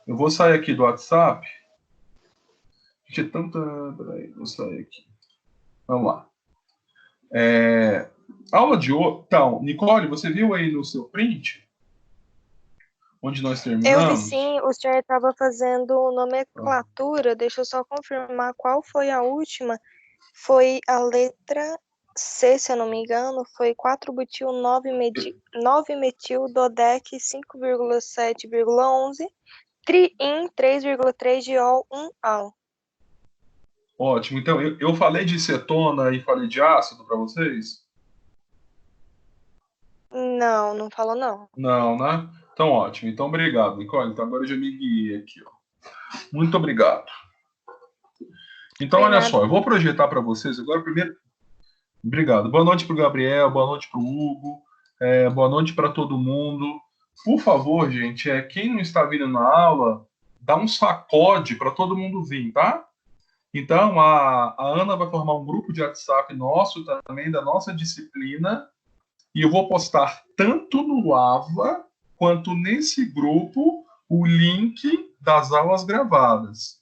Eu vou sair aqui do WhatsApp. Gente, é tanta... Peraí, vou sair aqui. Vamos lá. Aula de hoje... Então, Nicole, você viu aí no seu print? Onde nós Eu vi terminamos? sim, o senhor estava fazendo nomenclatura. Deixa eu só confirmar qual foi a última. Foi a letra C, se eu não me engano, foi 4-butil 9-metil dodec 5,7,11 triin 3,3 diol 1-al. Ótimo. Então, eu falei de cetona e falei de ácido para vocês? Não, não falou não. Não, né? Então, ótimo. Então, obrigado, Nicole. Então, agora eu já me guiei aqui. Ó. Muito obrigado. Então, Foi olha nada. só. Eu vou projetar para vocês agora primeiro... Obrigado. Boa noite para o Gabriel, boa noite para o Hugo, boa noite para todo mundo. Por favor, gente, quem não está vindo na aula, dá um sacode para todo mundo vir, tá? Então, a Ana vai formar um grupo de WhatsApp nosso também, da nossa disciplina, e eu vou postar tanto no AVA quanto nesse grupo o link das aulas gravadas.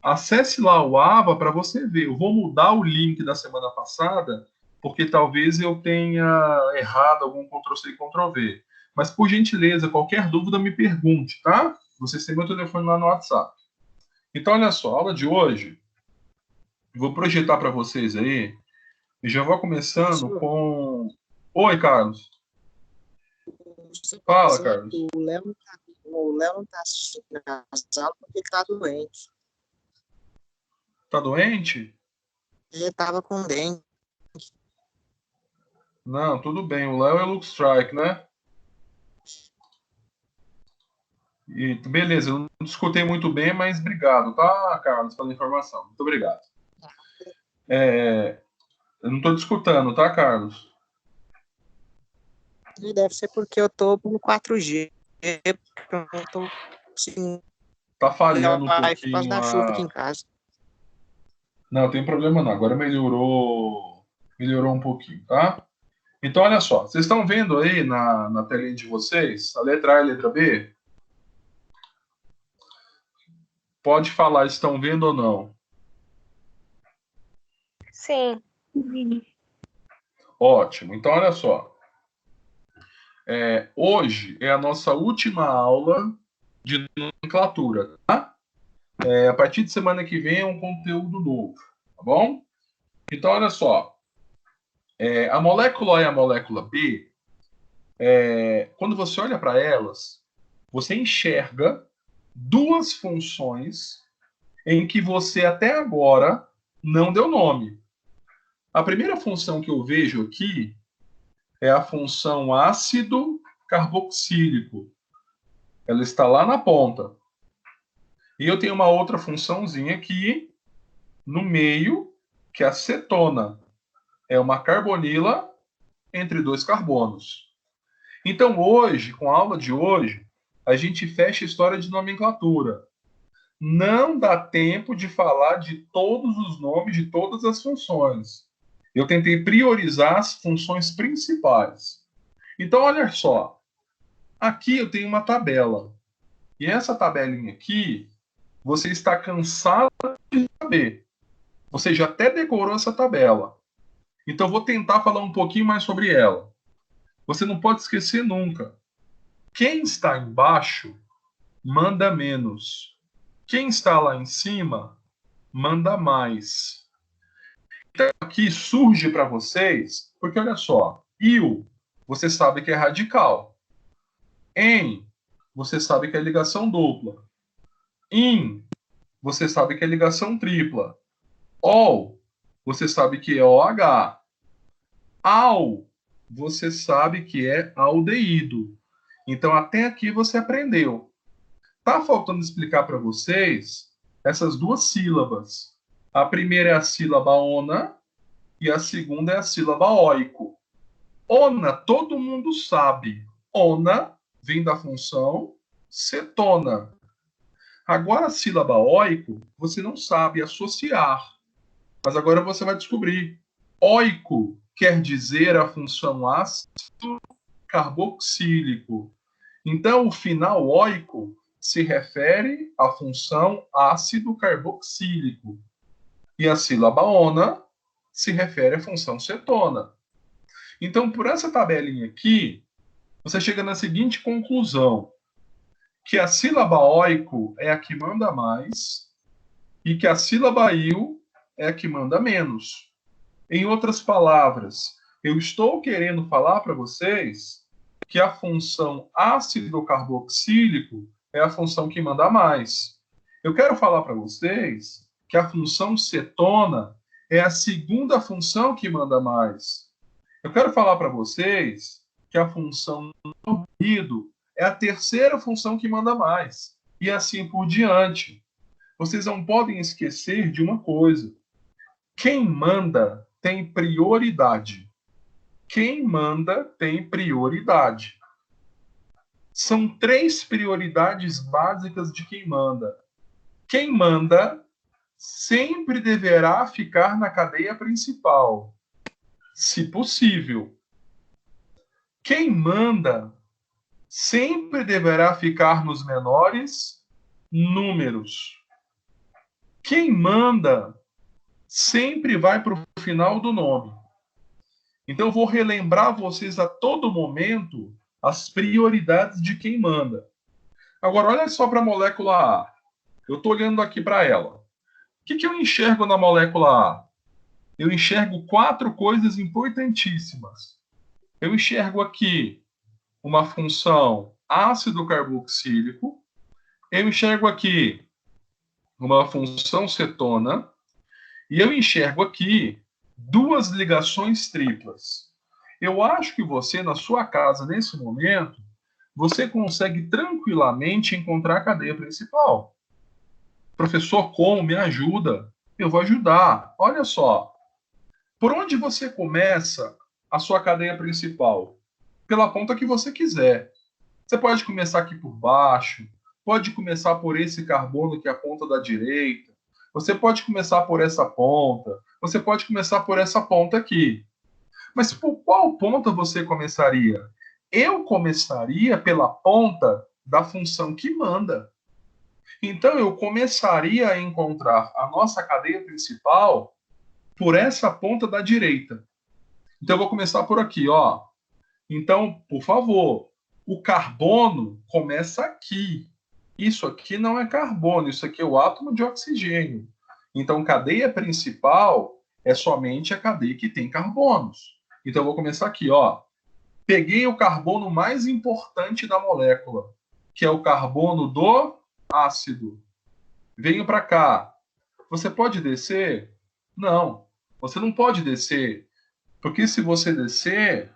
Acesse lá o AVA para você ver. Eu vou mudar o link da semana passada, porque talvez eu tenha errado algum Ctrl-C e Ctrl-V. Mas, por gentileza, qualquer dúvida me pergunte, tá? Vocês têm meu telefone lá no WhatsApp. Então, olha só, a aula de hoje, eu vou projetar para vocês aí, e já vou começando Professor, com... Oi, Carlos. Fala, professor, Carlos. o Léo não está assistindo a sala porque ele está doente. Tá doente? Ele estava com dengue. Não, tudo bem. O Léo é Lux Strike, né? E, beleza, eu não escutei muito bem, mas obrigado, tá, Carlos, pela informação. Muito obrigado. Eu não estou te escutando, tá, Carlos? E deve ser porque eu estou no 4G. Eu não estou conseguindo Tá falhando um Wi-Fi por causa pouquinho da chuva aqui a... em casa. Não, tem problema não. Agora melhorou um pouquinho, tá? Então, olha só. Vocês estão vendo aí na telinha de vocês a letra A e a letra B? Pode falar, estão vendo ou não? Sim. Ótimo. Então, olha só. Hoje é a nossa última aula de nomenclatura, tá? A partir de semana que vem é um conteúdo novo, tá bom? Então, olha só. A molécula A e a molécula B, quando você olha para elas, você enxerga duas funções em que você até agora não deu nome. A primeira função que eu vejo aqui é a função ácido carboxílico. Ela está lá na ponta. E eu tenho uma outra funçãozinha aqui no meio, que é a cetona. É uma carbonila entre dois carbonos. Então, hoje, com a aula de hoje, a gente fecha a história de nomenclatura. Não dá tempo de falar de todos os nomes de todas as funções. Eu tentei priorizar as funções principais. Então, olha só. Aqui eu tenho uma tabela. E essa tabelinha aqui, você está cansado de saber. Você já até decorou essa tabela. Então, eu vou tentar falar um pouquinho mais sobre ela. Você não pode esquecer nunca. Quem está embaixo manda menos. Quem está lá em cima manda mais. Então, aqui surge para vocês, porque olha só, il, você sabe que é radical. En, você sabe que é ligação dupla. In, você sabe que é ligação tripla. Ol, você sabe que é OH. Al, você sabe que é aldeído. Então, até aqui você aprendeu. Tá faltando explicar para vocês essas duas sílabas. A primeira é a sílaba ona e a segunda é a sílaba oico. Ona, todo mundo sabe. Ona vem da função cetona. Agora a sílaba oico, você não sabe associar. Mas agora você vai descobrir. Oico quer dizer a função ácido carboxílico. Então, o final oico se refere à função ácido carboxílico. E a sílaba ona se refere à função cetona. Então, por essa tabelinha aqui, você chega na seguinte conclusão, que a sílaba oico é a que manda mais e que a sílaba il é a que manda menos. Em outras palavras, eu estou querendo falar para vocês que a função ácido carboxílico é a função que manda mais. Eu quero falar para vocês que a função cetona é a segunda função que manda mais. Eu quero falar para vocês que a função normido é a terceira função que manda mais. E assim por diante. Vocês não podem esquecer de uma coisa. Quem manda tem prioridade. Quem manda tem prioridade. São 3 prioridades básicas de quem manda. Quem manda sempre deverá ficar na cadeia principal, se possível. Quem manda sempre deverá ficar nos menores números. Quem manda sempre vai para o final do nome. Então, eu vou relembrar vocês a todo momento as prioridades de quem manda. Agora, olha só para a molécula A. Eu estou olhando aqui para ela. O que eu enxergo na molécula A? Eu enxergo 4 coisas importantíssimas. Eu enxergo aqui uma função ácido carboxílico. Eu enxergo aqui uma função cetona. E eu enxergo aqui 2 ligações triplas. Eu acho que você, na sua casa, nesse momento, você consegue tranquilamente encontrar a cadeia principal. Professor, como? Me ajuda. Eu vou ajudar. Olha só. Por onde você começa a sua cadeia principal? Pela ponta que você quiser. Você pode começar aqui por baixo, pode começar por esse carbono que é a ponta da direita, você pode começar por essa ponta, você pode começar por essa ponta aqui. Mas por qual ponta você começaria? Eu começaria pela ponta da função que manda. Então, eu começaria a encontrar a nossa cadeia principal por essa ponta da direita. Então, eu vou começar por aqui, ó. Então, por favor, o carbono começa aqui. Isso aqui não é carbono, isso aqui é o átomo de oxigênio. Então, cadeia principal é somente a cadeia que tem carbonos. Então, eu vou começar aqui, ó. Peguei o carbono mais importante da molécula, que é o carbono do ácido. Venho para cá. Você pode descer? Não, você não pode descer. Porque se você descer,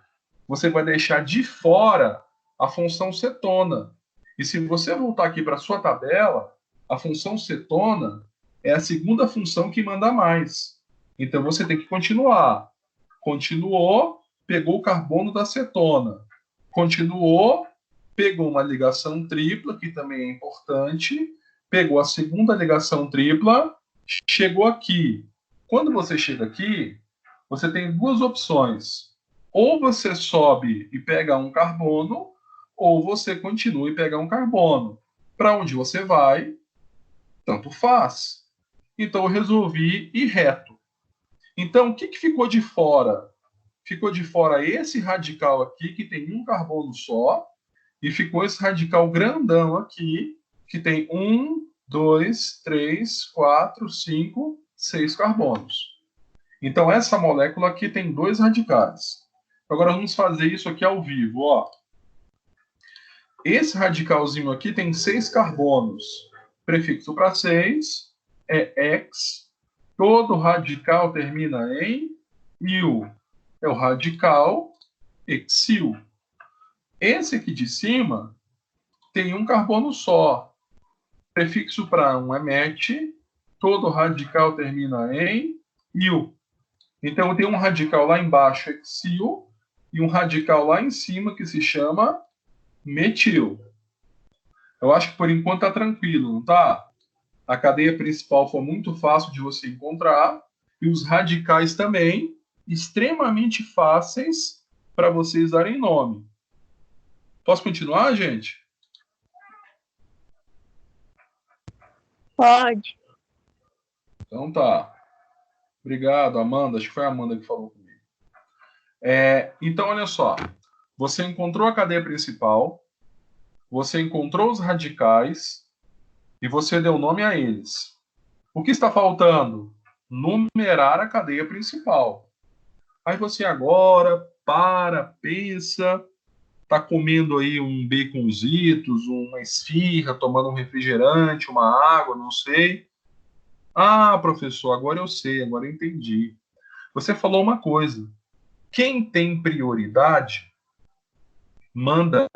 você vai deixar de fora a função cetona. E se você voltar aqui para a sua tabela, a função cetona é a segunda função que manda mais. Então você tem que continuar. Continuou, pegou o carbono da cetona. Continuou, pegou uma ligação tripla, que também é importante. Pegou a segunda ligação tripla, chegou aqui. Quando você chega aqui, você tem 2 opções. Ou você sobe e pega um carbono, ou você continua e pega um carbono. Para onde você vai, tanto faz. Então, eu resolvi ir reto. Então, o que ficou de fora? Ficou de fora esse radical aqui, que tem um carbono só, e ficou esse radical grandão aqui, que tem 1, 2, 3, 4, 5, 6 carbonos. Então, essa molécula aqui tem 2 radicais. Agora, vamos fazer isso aqui ao vivo, ó. Esse radicalzinho aqui tem 6 carbonos. Prefixo para 6 é X. Todo radical termina em il. É o radical exil. Esse aqui de cima tem um carbono só. Prefixo para 1 é met. Todo radical termina em il. Então, eu tenho um radical lá embaixo, exil, e um radical lá em cima que se chama metil. Eu acho que por enquanto tá tranquilo, não tá? A cadeia principal foi muito fácil de você encontrar e os radicais também extremamente fáceis para vocês darem nome. Posso continuar, gente? Pode. Então tá. Obrigado, Amanda. Acho que foi a Amanda que falou comigo. Então, olha só. Você encontrou a cadeia principal, você encontrou os radicais e você deu nome a eles. O que está faltando? Numerar a cadeia principal. Aí você agora pensa, tá comendo aí um baconzitos, uma esfirra, tomando um refrigerante, uma água, não sei. Ah, professor, agora eu sei, agora eu entendi. Você falou uma coisa. Quem tem prioridade, manda.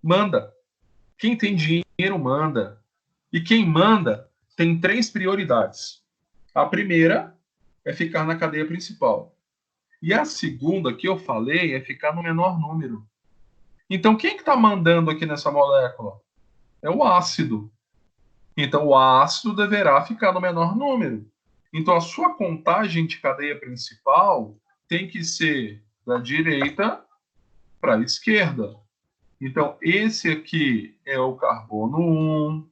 Manda. Quem tem dinheiro, manda. E quem manda tem 3 prioridades. A primeira é ficar na cadeia principal. E a segunda, que eu falei, é ficar no menor número. Então, quem que está mandando aqui nessa molécula? É o ácido. Então, o ácido deverá ficar no menor número. Então, a sua contagem de cadeia principal tem que ser da direita para a esquerda. Então, esse aqui é o carbono 1.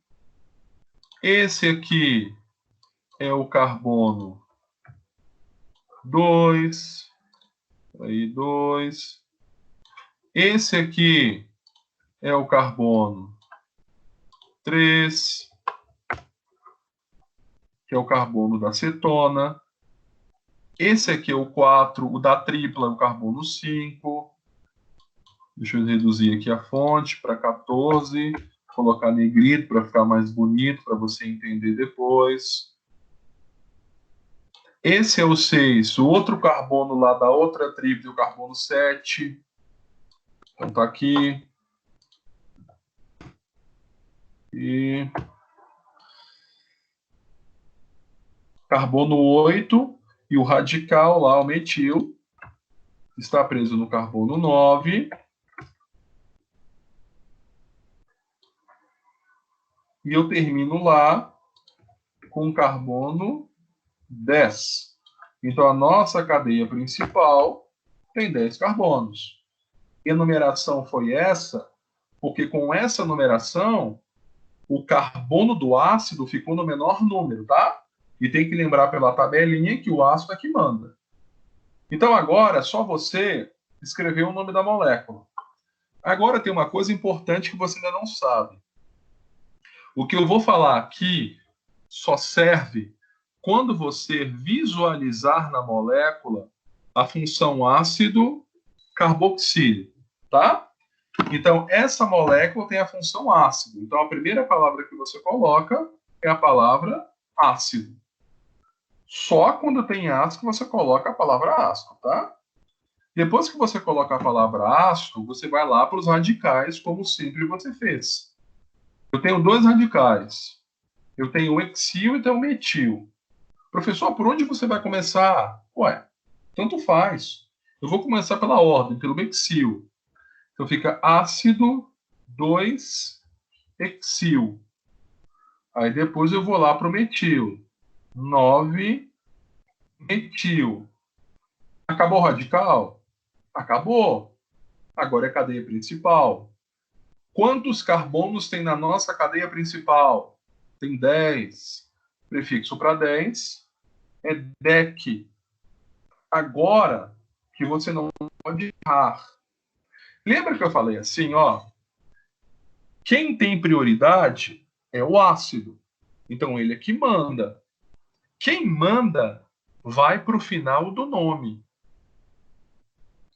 Esse aqui é o carbono 2. Aí, 2. Esse aqui é o carbono 3, que é o carbono da cetona. Esse aqui é o 4, o da tripla, é o carbono 5. Deixa eu reduzir aqui a fonte para 14, colocar negrito para ficar mais bonito, para você entender depois. Esse é o 6, o outro carbono lá da outra tripla, o carbono 7. Então tá aqui. E carbono 8 e o radical lá, o metil, está preso no carbono 9. E eu termino lá com carbono 10. Então, a nossa cadeia principal tem 10 carbonos. E a numeração foi essa, porque com essa numeração, o carbono do ácido ficou no menor número, tá? E tem que lembrar pela tabelinha que o ácido é que manda. Então, agora, é só você escrever o nome da molécula. Agora, tem uma coisa importante que você ainda não sabe. O que eu vou falar aqui só serve quando você visualizar na molécula a função ácido carboxílico, tá? Então, essa molécula tem a função ácido. Então, a primeira palavra que você coloca é a palavra ácido. Só quando tem ácido você coloca a palavra ácido, tá? Depois que você coloca a palavra ácido, você vai lá para os radicais, como sempre você fez. Eu tenho 2 radicais. Eu tenho o hexil e tenho o metil. Professor, por onde você vai começar? Ué, tanto faz. Eu vou começar pela ordem, pelo hexil. Então fica ácido 2-hexil. Aí depois eu vou lá para o metil. 9-metil. Acabou o radical? Acabou. Agora é cadeia principal. Quantos carbonos tem na nossa cadeia principal? Tem 10. Prefixo para 10 é dec. Agora que você não pode errar. Lembra que eu falei assim, ó? Quem tem prioridade é o ácido. Então ele é que manda. Quem manda vai para o final do nome.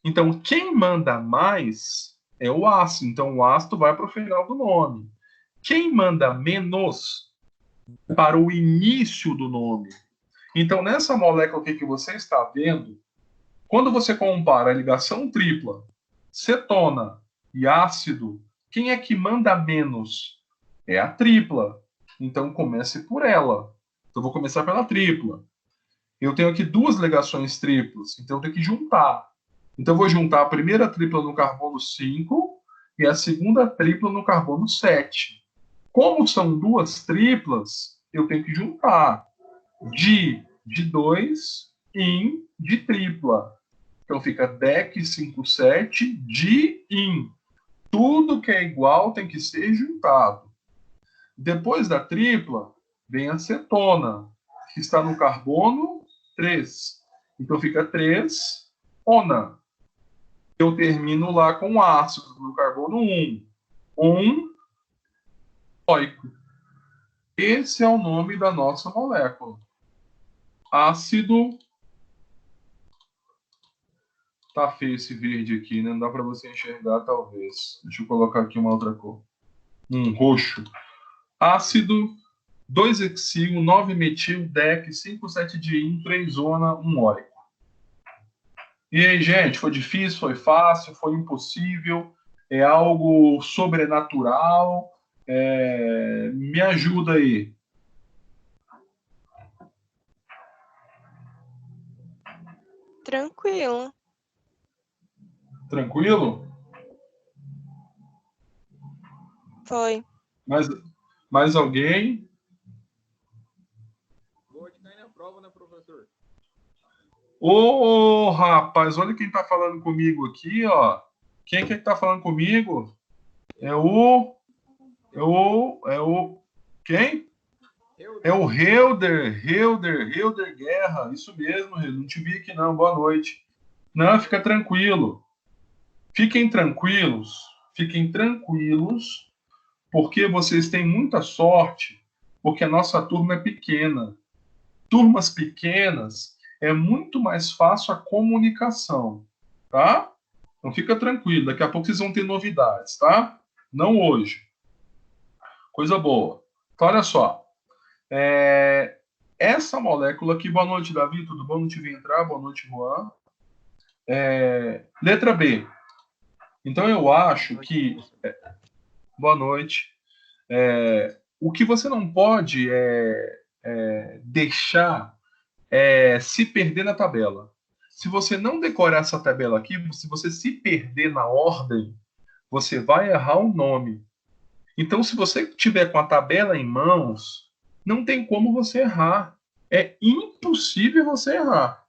Então quem manda mais é o ácido. Então o ácido vai para o final do nome. Quem manda menos para o início do nome. Então nessa molécula aqui que você está vendo, quando você compara a ligação tripla, cetona e ácido, quem é que manda menos? É a tripla. Então comece por ela. Então vou começar pela tripla. Eu tenho aqui 2 ligações triplas, então eu tenho que juntar. Então eu vou juntar a primeira tripla no carbono 5 e a segunda tripla no carbono 7. Como são 2 triplas, eu tenho que juntar de 2 in de tripla. Então fica dec 57 de in. Tudo que é igual tem que ser juntado. Depois da tripla, vem a cetona, que está no carbono 3. Então fica 3-ona. Eu termino lá com ácido no carbono 1. 1 oico. Esse é o nome da nossa molécula. Ácido. Tá feio esse verde aqui, né? Não dá para você enxergar, talvez. Deixa eu colocar aqui uma outra cor. Roxo. Ácido 2-hexil, 9-metil, DEC, 5,7-diin, 3-ona, 1 óico. E aí, gente, foi difícil, foi fácil, foi impossível? É algo sobrenatural? Me ajuda aí. Tranquilo. Tranquilo? Foi. Mais alguém? Vou te cair na prova, né, professor? Ô, rapaz, olha quem tá falando comigo aqui, ó. Quem que tá falando comigo? É o... Quem? É o Helder Guerra. Isso mesmo, Helder. Não te vi aqui não. Boa noite. Não, fica tranquilo. Fiquem tranquilos, porque vocês têm muita sorte, porque a nossa turma é pequena. Turmas pequenas é muito mais fácil a comunicação, tá? Então fica tranquilo, daqui a pouco vocês vão ter novidades, tá? Não hoje. Coisa boa. Então, olha só. Essa molécula aqui, boa noite, Davi, tudo bom? Não te vi entrar, boa noite, Juan. Letra B. Então, eu acho que... Boa noite. O que você não pode deixar se perder na tabela. Se você não decorar essa tabela aqui, se você se perder na ordem, você vai errar o nome. Então, se você tiver com a tabela em mãos, não tem como você errar. É impossível você errar.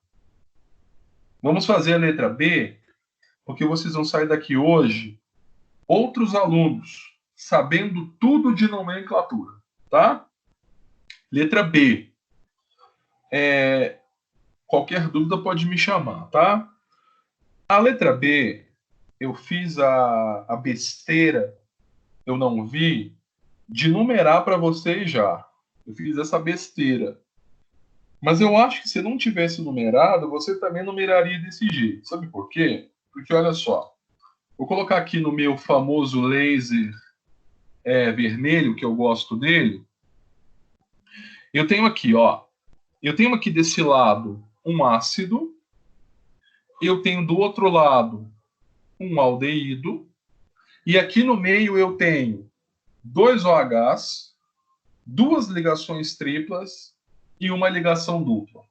Vamos fazer a letra B, porque vocês vão sair daqui hoje, outros alunos, sabendo tudo de nomenclatura, tá? Letra B. Qualquer dúvida pode me chamar, tá? A letra B, eu fiz a besteira, eu não vi, de numerar para vocês já. Eu fiz essa besteira. Mas eu acho que se não tivesse numerado, você também numeraria desse jeito. Sabe por quê? Porque olha só, vou colocar aqui no meu famoso laser vermelho, que eu gosto dele. Eu tenho aqui, ó. Eu tenho aqui desse lado um ácido. Eu tenho do outro lado um aldeído. E aqui no meio eu tenho 2 OHs, 2 ligações triplas e uma ligação dupla.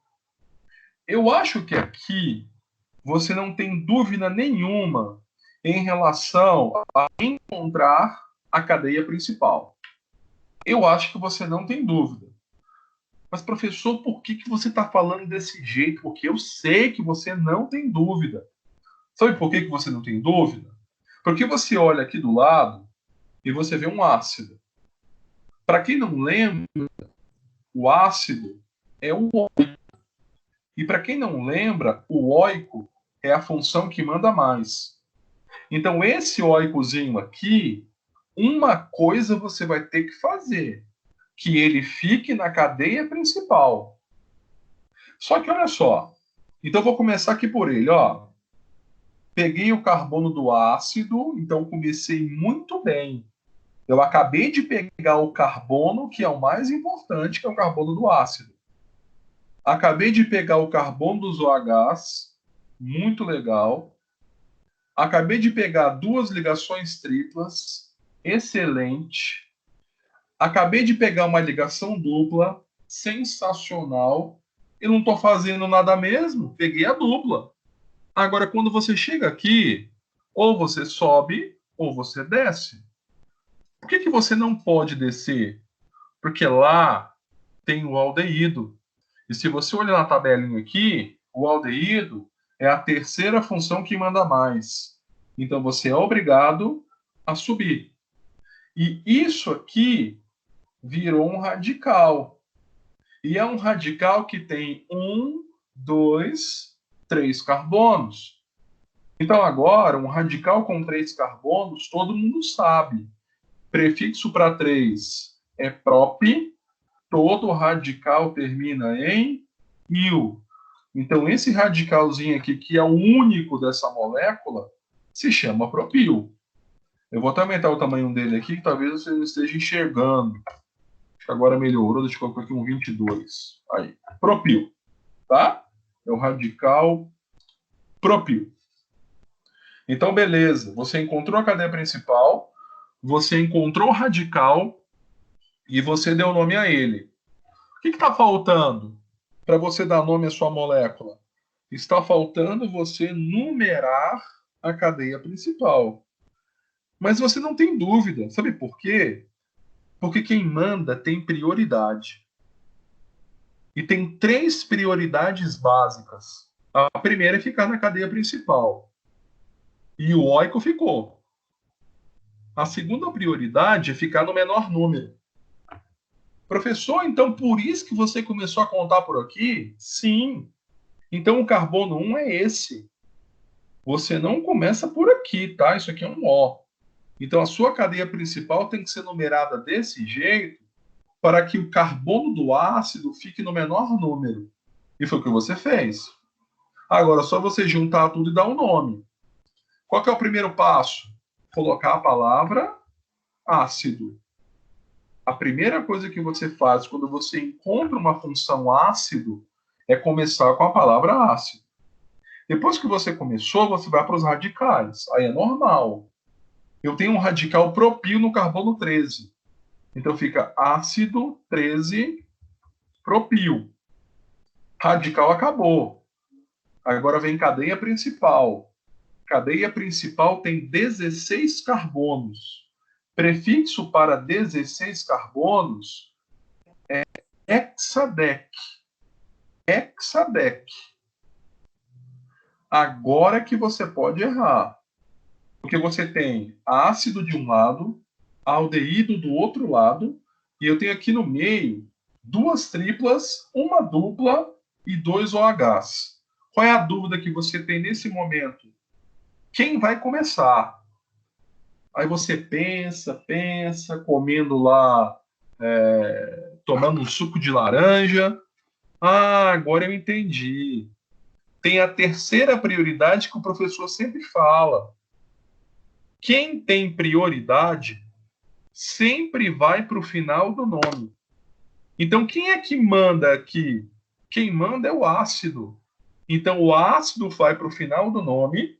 Eu acho que aqui você não tem dúvida nenhuma em relação a encontrar a cadeia principal. Eu acho que você não tem dúvida. Mas, professor, por que você está falando desse jeito? Porque eu sei que você não tem dúvida. Sabe por que você não tem dúvida? Porque você olha aqui do lado e você vê um ácido. Para quem não lembra, o ácido é o óico. E para quem não lembra, o óico é a função que manda mais. Então, esse óicozinho aqui, uma coisa você vai ter que fazer, que ele fique na cadeia principal. Só que olha só, então eu vou começar aqui por ele, ó. Peguei o carbono do ácido, então comecei muito bem. Eu acabei de pegar o carbono, que é o mais importante, que é o carbono do ácido. Acabei de pegar o carbono dos OHs, muito legal. Acabei de pegar 2 ligações triplas, excelente. Acabei de pegar uma ligação dupla, sensacional. Eu não estou fazendo nada mesmo, peguei a dupla. Agora, quando você chega aqui, ou você sobe, ou você desce. Por que você não pode descer? Porque lá tem o aldeído. E se você olhar na tabelinha aqui, o aldeído é a terceira função que manda mais. Então, você é obrigado a subir. E isso aqui virou um radical. E é um radical que tem 1, 2, 3 carbonos. Então, agora, um radical com 3 carbonos, todo mundo sabe. Prefixo para 3 é prop, todo radical termina em il. Então, esse radicalzinho aqui, que é o único dessa molécula, se chama propil. Eu vou até aumentar o tamanho dele aqui, que talvez você não esteja enxergando. Acho que agora melhorou, deixa eu colocar aqui um 22. Aí, propil, tá? É o radical propil. Então, beleza. Você encontrou a cadeia principal, você encontrou o radical e você deu nome a ele. O que está faltando para você dar nome à sua molécula? Está faltando você numerar a cadeia principal. Mas você não tem dúvida. Sabe por quê? Porque quem manda tem prioridade. E tem 3 prioridades básicas. A primeira é ficar na cadeia principal. E o oico ficou. A segunda prioridade é ficar no menor número. Professor, então por isso que você começou a contar por aqui? Sim. Então o carbono 1 é esse. Você não começa por aqui, tá? Isso aqui é um O. Então a sua cadeia principal tem que ser numerada desse jeito para que o carbono do ácido fique no menor número. E foi o que você fez. Agora é só você juntar tudo e dar um nome. Qual que é o primeiro passo? Colocar a palavra ácido. A primeira coisa que você faz quando você encontra uma função ácido é começar com a palavra ácido. Depois que você começou, você vai para os radicais. Aí é normal. Eu tenho um radical propil no carbono 13. Então fica ácido 13 propil. Radical acabou. Agora vem cadeia principal. Cadeia principal tem 16 carbonos. Prefixo para 16 carbonos é hexadec. Hexadec. Agora que você pode errar. Porque você tem ácido de um lado, aldeído do outro lado, e eu tenho aqui no meio 2 triplas, uma dupla e 2 OHs. Qual é a dúvida que você tem nesse momento? Quem vai começar? Aí você pensa, comendo lá, tomando um suco de laranja. Ah, agora eu entendi. Tem a terceira prioridade que o professor sempre fala. Quem tem prioridade sempre vai para o final do nome. Então, quem é que manda aqui? Quem manda é o ácido. Então, o ácido vai para o final do nome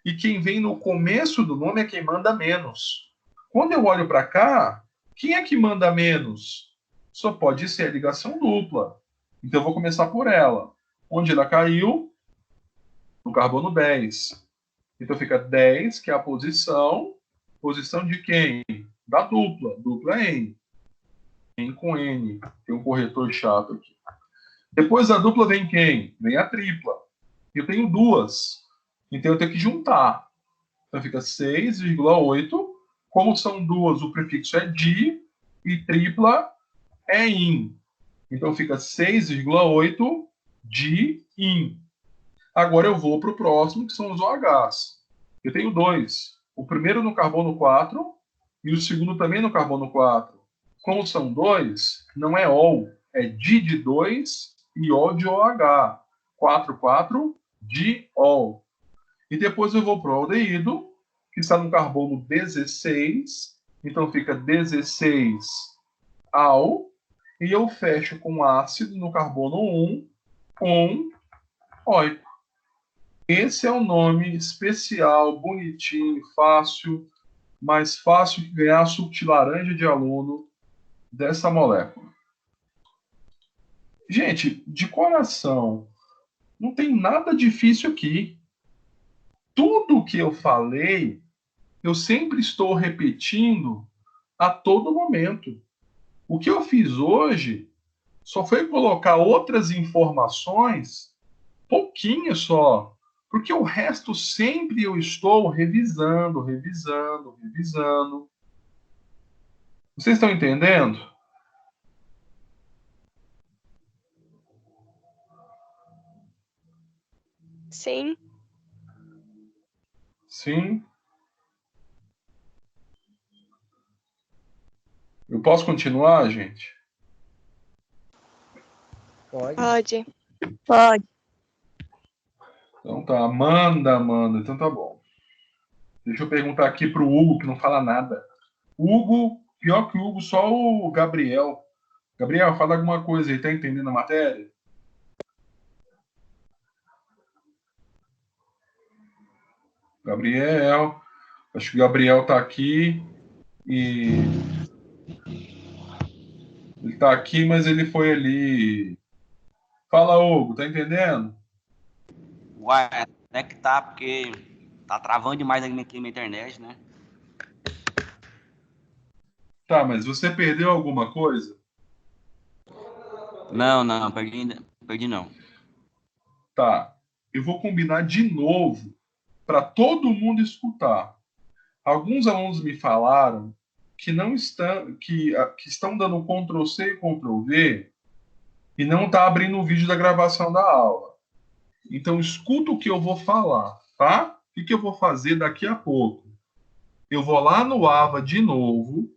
e quem vem no começo do nome é quem manda menos. Quando eu olho para cá, quem é que manda menos? Só pode ser a ligação dupla. Então, eu vou começar por ela. Onde ela caiu? No carbono 10. Então, fica 10, que é a posição. Posição de quem? Da dupla. Dupla é N. N com N. Tem um corretor chato aqui. Depois da dupla vem quem? Vem a tripla. Eu tenho 2. Então, eu tenho que juntar. Então, fica 6,8. Como são 2, o prefixo é di. E tripla é in. Então, fica 6,8 di in. Agora eu vou para o próximo, que são os OHs. Eu tenho 2. O primeiro no carbono 4 e o segundo também no carbono 4. Como são 2, não é OL, é di de 2 e O de OH. 4, 4, diol. E depois eu vou para o aldeído, que está no carbono 16. Então fica 16 al. E eu fecho com ácido no carbono 1 com oito. Esse é o nome especial, bonitinho, fácil, mais fácil que ganhar suco de laranja de aluno dessa molécula. Gente, de coração, não tem nada difícil aqui. Tudo que eu falei, eu sempre estou repetindo a todo momento. O que eu fiz hoje só foi colocar outras informações, pouquinho só, porque o resto sempre eu estou revisando. Vocês estão entendendo? Sim. Sim. Eu posso continuar, gente? Pode. Pode. Pode. Então tá, Amanda. Então tá bom. Deixa eu perguntar aqui pro Hugo, que não fala nada. Hugo, pior que o Hugo, só o Gabriel. Gabriel, fala alguma coisa aí, tá entendendo a matéria? Gabriel, acho que o Gabriel tá aqui e ele tá aqui, mas ele foi ali. Fala, Hugo, tá entendendo? Uai, até que tá, porque tá travando demais aqui minha internet, né? Tá, mas você perdeu alguma coisa? Não, perdi não. Tá. Eu vou combinar de novo para todo mundo escutar. Alguns alunos me falaram que não estão, que estão dando Ctrl C e Ctrl V e não está abrindo o vídeo da gravação da aula. Então escuta o que eu vou falar, tá? O que eu vou fazer daqui a pouco? Eu vou lá no AVA de novo.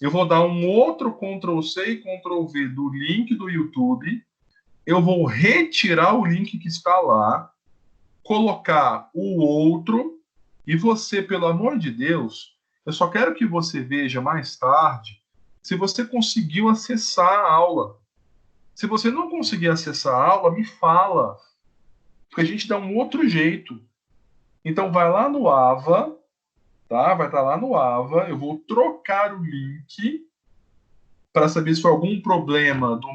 Eu vou dar um outro Ctrl C e Ctrl V do link do YouTube. Eu vou retirar o link que está lá, colocar o outro, e você, pelo amor de Deus, eu só quero que você veja mais tarde se você conseguiu acessar a aula. Se você não conseguir acessar a aula, me fala, porque a gente dá um outro jeito. Então vai lá no AVA, tá? Vai estar lá no AVA, eu vou trocar o link para saber se foi algum problema do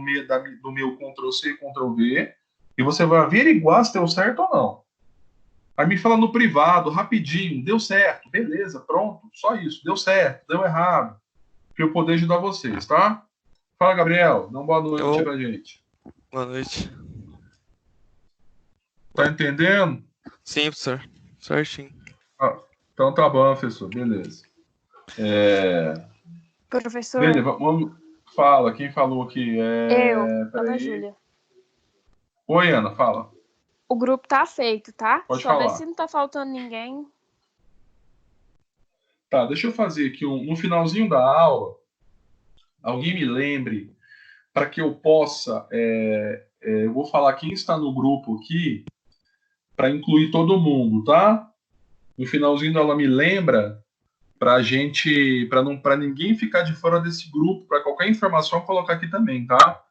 meu Ctrl-C e Ctrl-V, e você vai averiguar se deu certo ou não. Aí me fala no privado, rapidinho, deu certo, beleza, pronto, só isso, deu certo, deu errado, para eu poder ajudar vocês, tá? Fala, Gabriel, dá uma boa noite pra gente. Boa noite. Tá entendendo? Sim, professor. Certinho. Ah, então tá bom, professor, beleza. Professor, Beleza, vamos... Fala, quem falou aqui? eu, Ana Peraí. Júlia. Oi, Ana, fala. O grupo tá feito, tá? Pode Só ver falar. se não tá faltando ninguém. Tá, deixa eu fazer aqui no finalzinho da aula, alguém me lembre para que eu possa. Eu vou falar quem está no grupo aqui para incluir todo mundo, tá? No finalzinho da aula me lembra para gente, para ninguém ficar de fora desse grupo, para qualquer informação colocar aqui também, tá?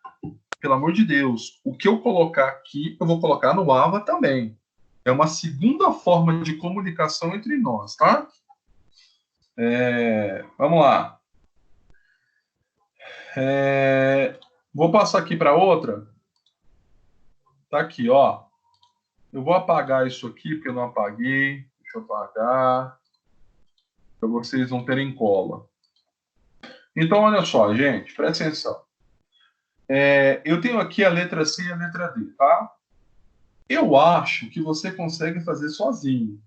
Pelo amor de Deus, o que eu colocar aqui, eu vou colocar no AVA também. É uma segunda forma de comunicação entre nós, tá? Vamos lá. Vou passar aqui para outra. Tá aqui, ó. Eu vou apagar isso aqui, porque eu não apaguei. Deixa eu apagar. Para vocês não terem cola. Então, olha só, gente. Presta atenção. Eu tenho aqui a letra C e a letra D, tá? Eu acho que você consegue fazer sozinho.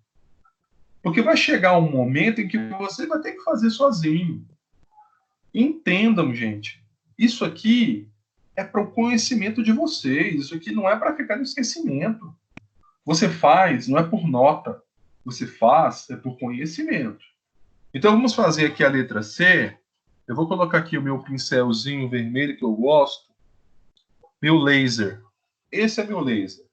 Porque vai chegar um momento em que você vai ter que fazer sozinho. Entendam, gente. Isso aqui é para o conhecimento de vocês. Isso aqui não é para ficar no esquecimento. Você faz, não é por nota. Você faz, é por conhecimento. Então, vamos fazer aqui a letra C. Eu vou colocar aqui o meu pincelzinho vermelho que eu gosto. Meu laser. Esse é meu laser.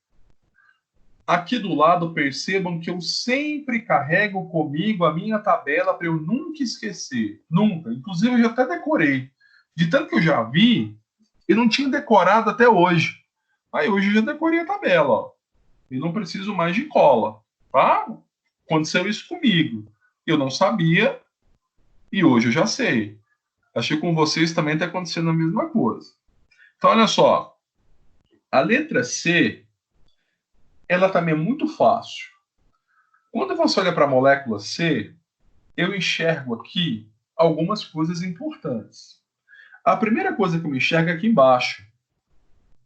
Aqui do lado, percebam que eu sempre carrego comigo a minha tabela para eu nunca esquecer. Nunca. Inclusive, eu já até decorei. De tanto que eu já vi, eu não tinha decorado até hoje. Aí hoje eu já decorei a tabela, ó. E não preciso mais de cola, tá? Aconteceu isso comigo. Eu não sabia e hoje eu já sei. Acho que com vocês também está acontecendo a mesma coisa. Então, olha só. A letra C, ela também é muito fácil. Quando você olha para a molécula C, eu enxergo aqui algumas coisas importantes. A primeira coisa que eu enxergo é aqui embaixo.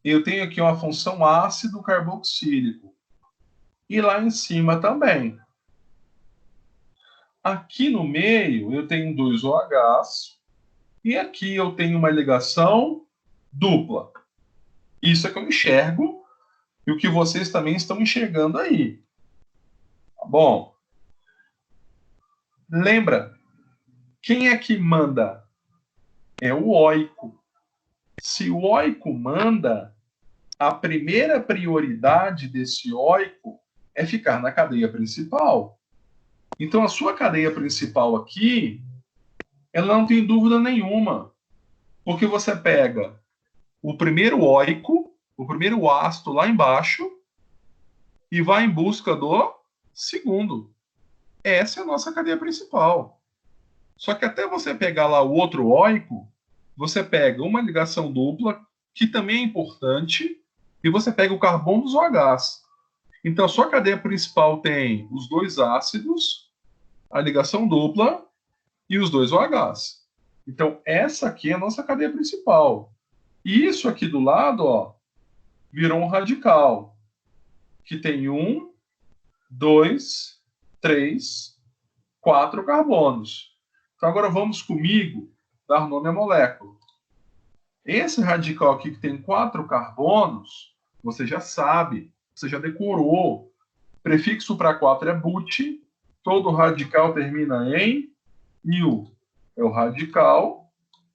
Eu tenho aqui uma função ácido carboxílico. E lá em cima também. Aqui no meio eu tenho dois OHs e aqui eu tenho uma ligação dupla. Isso é que eu enxergo e o que vocês também estão enxergando aí. Tá bom? Lembra, quem é que manda? É o oico. Se o oico manda, a primeira prioridade desse oico é ficar na cadeia principal. Então, a sua cadeia principal aqui, ela não tem dúvida nenhuma. Porque você pega o primeiro oico, o primeiro ácido lá embaixo, e vai em busca do segundo. Essa é a nossa cadeia principal. Só que até você pegar lá o outro oico, você pega uma ligação dupla, que também é importante, e você pega o carbono dos OHs. Então, a sua cadeia principal tem os dois ácidos, a ligação dupla e os dois OHs. Então, essa aqui é a nossa cadeia principal. E isso aqui do lado, ó, virou um radical, que tem 1, 2, 3, 4 carbonos. Então, agora vamos comigo dar nome à molécula. Esse radical aqui que tem 4 carbonos, você já sabe, você já decorou. Prefixo para 4 é but, todo radical termina em il. É o radical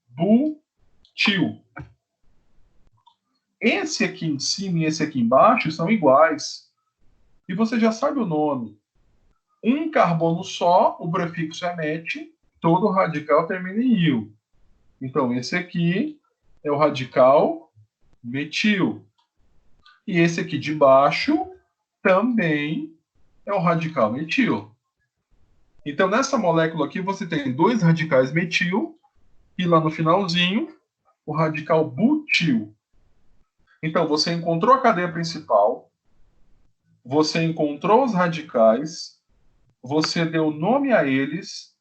butil. Esse aqui em cima e esse aqui embaixo são iguais. E você já sabe o nome. Um carbono só, o prefixo é met, todo radical termina em il. Então, esse aqui é o radical metil. E esse aqui de baixo também é o radical metil. Então, nessa molécula aqui, você tem 2 radicais metil e lá no finalzinho, o radical butil. Então, você encontrou a cadeia principal, você encontrou os radicais, você deu nome a eles,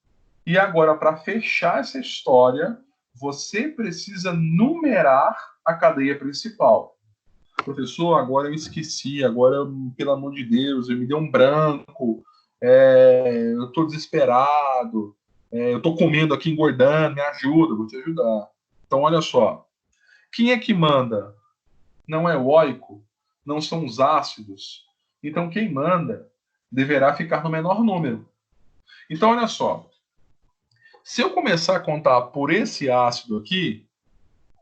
e agora, para fechar essa história, você precisa numerar a cadeia principal. Professor, agora eu esqueci, agora, pelo amor de Deus, me deu um branco, eu estou desesperado, eu estou comendo aqui, engordando, me ajuda, vou te ajudar. Então, olha só, quem é que manda? Não é o oico, não são os ácidos. Então, quem manda deverá ficar no menor número. Então, olha só, se eu começar a contar por esse ácido aqui,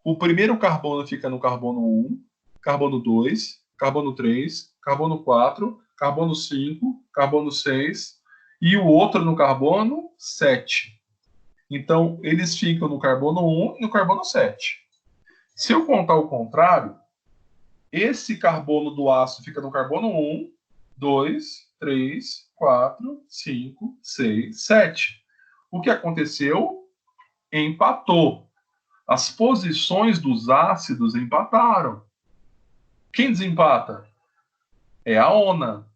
o primeiro carbono fica no carbono 1, carbono 2, carbono 3, carbono 4, carbono 5, carbono 6 e o outro no carbono 7. Então, eles ficam no carbono 1 e no carbono 7. Se eu contar o contrário, esse carbono do ácido fica no carbono 1, 2, 3, 4, 5, 6, 7. O que aconteceu? Empatou. As posições dos ácidos empataram. Quem desempata? É a ona.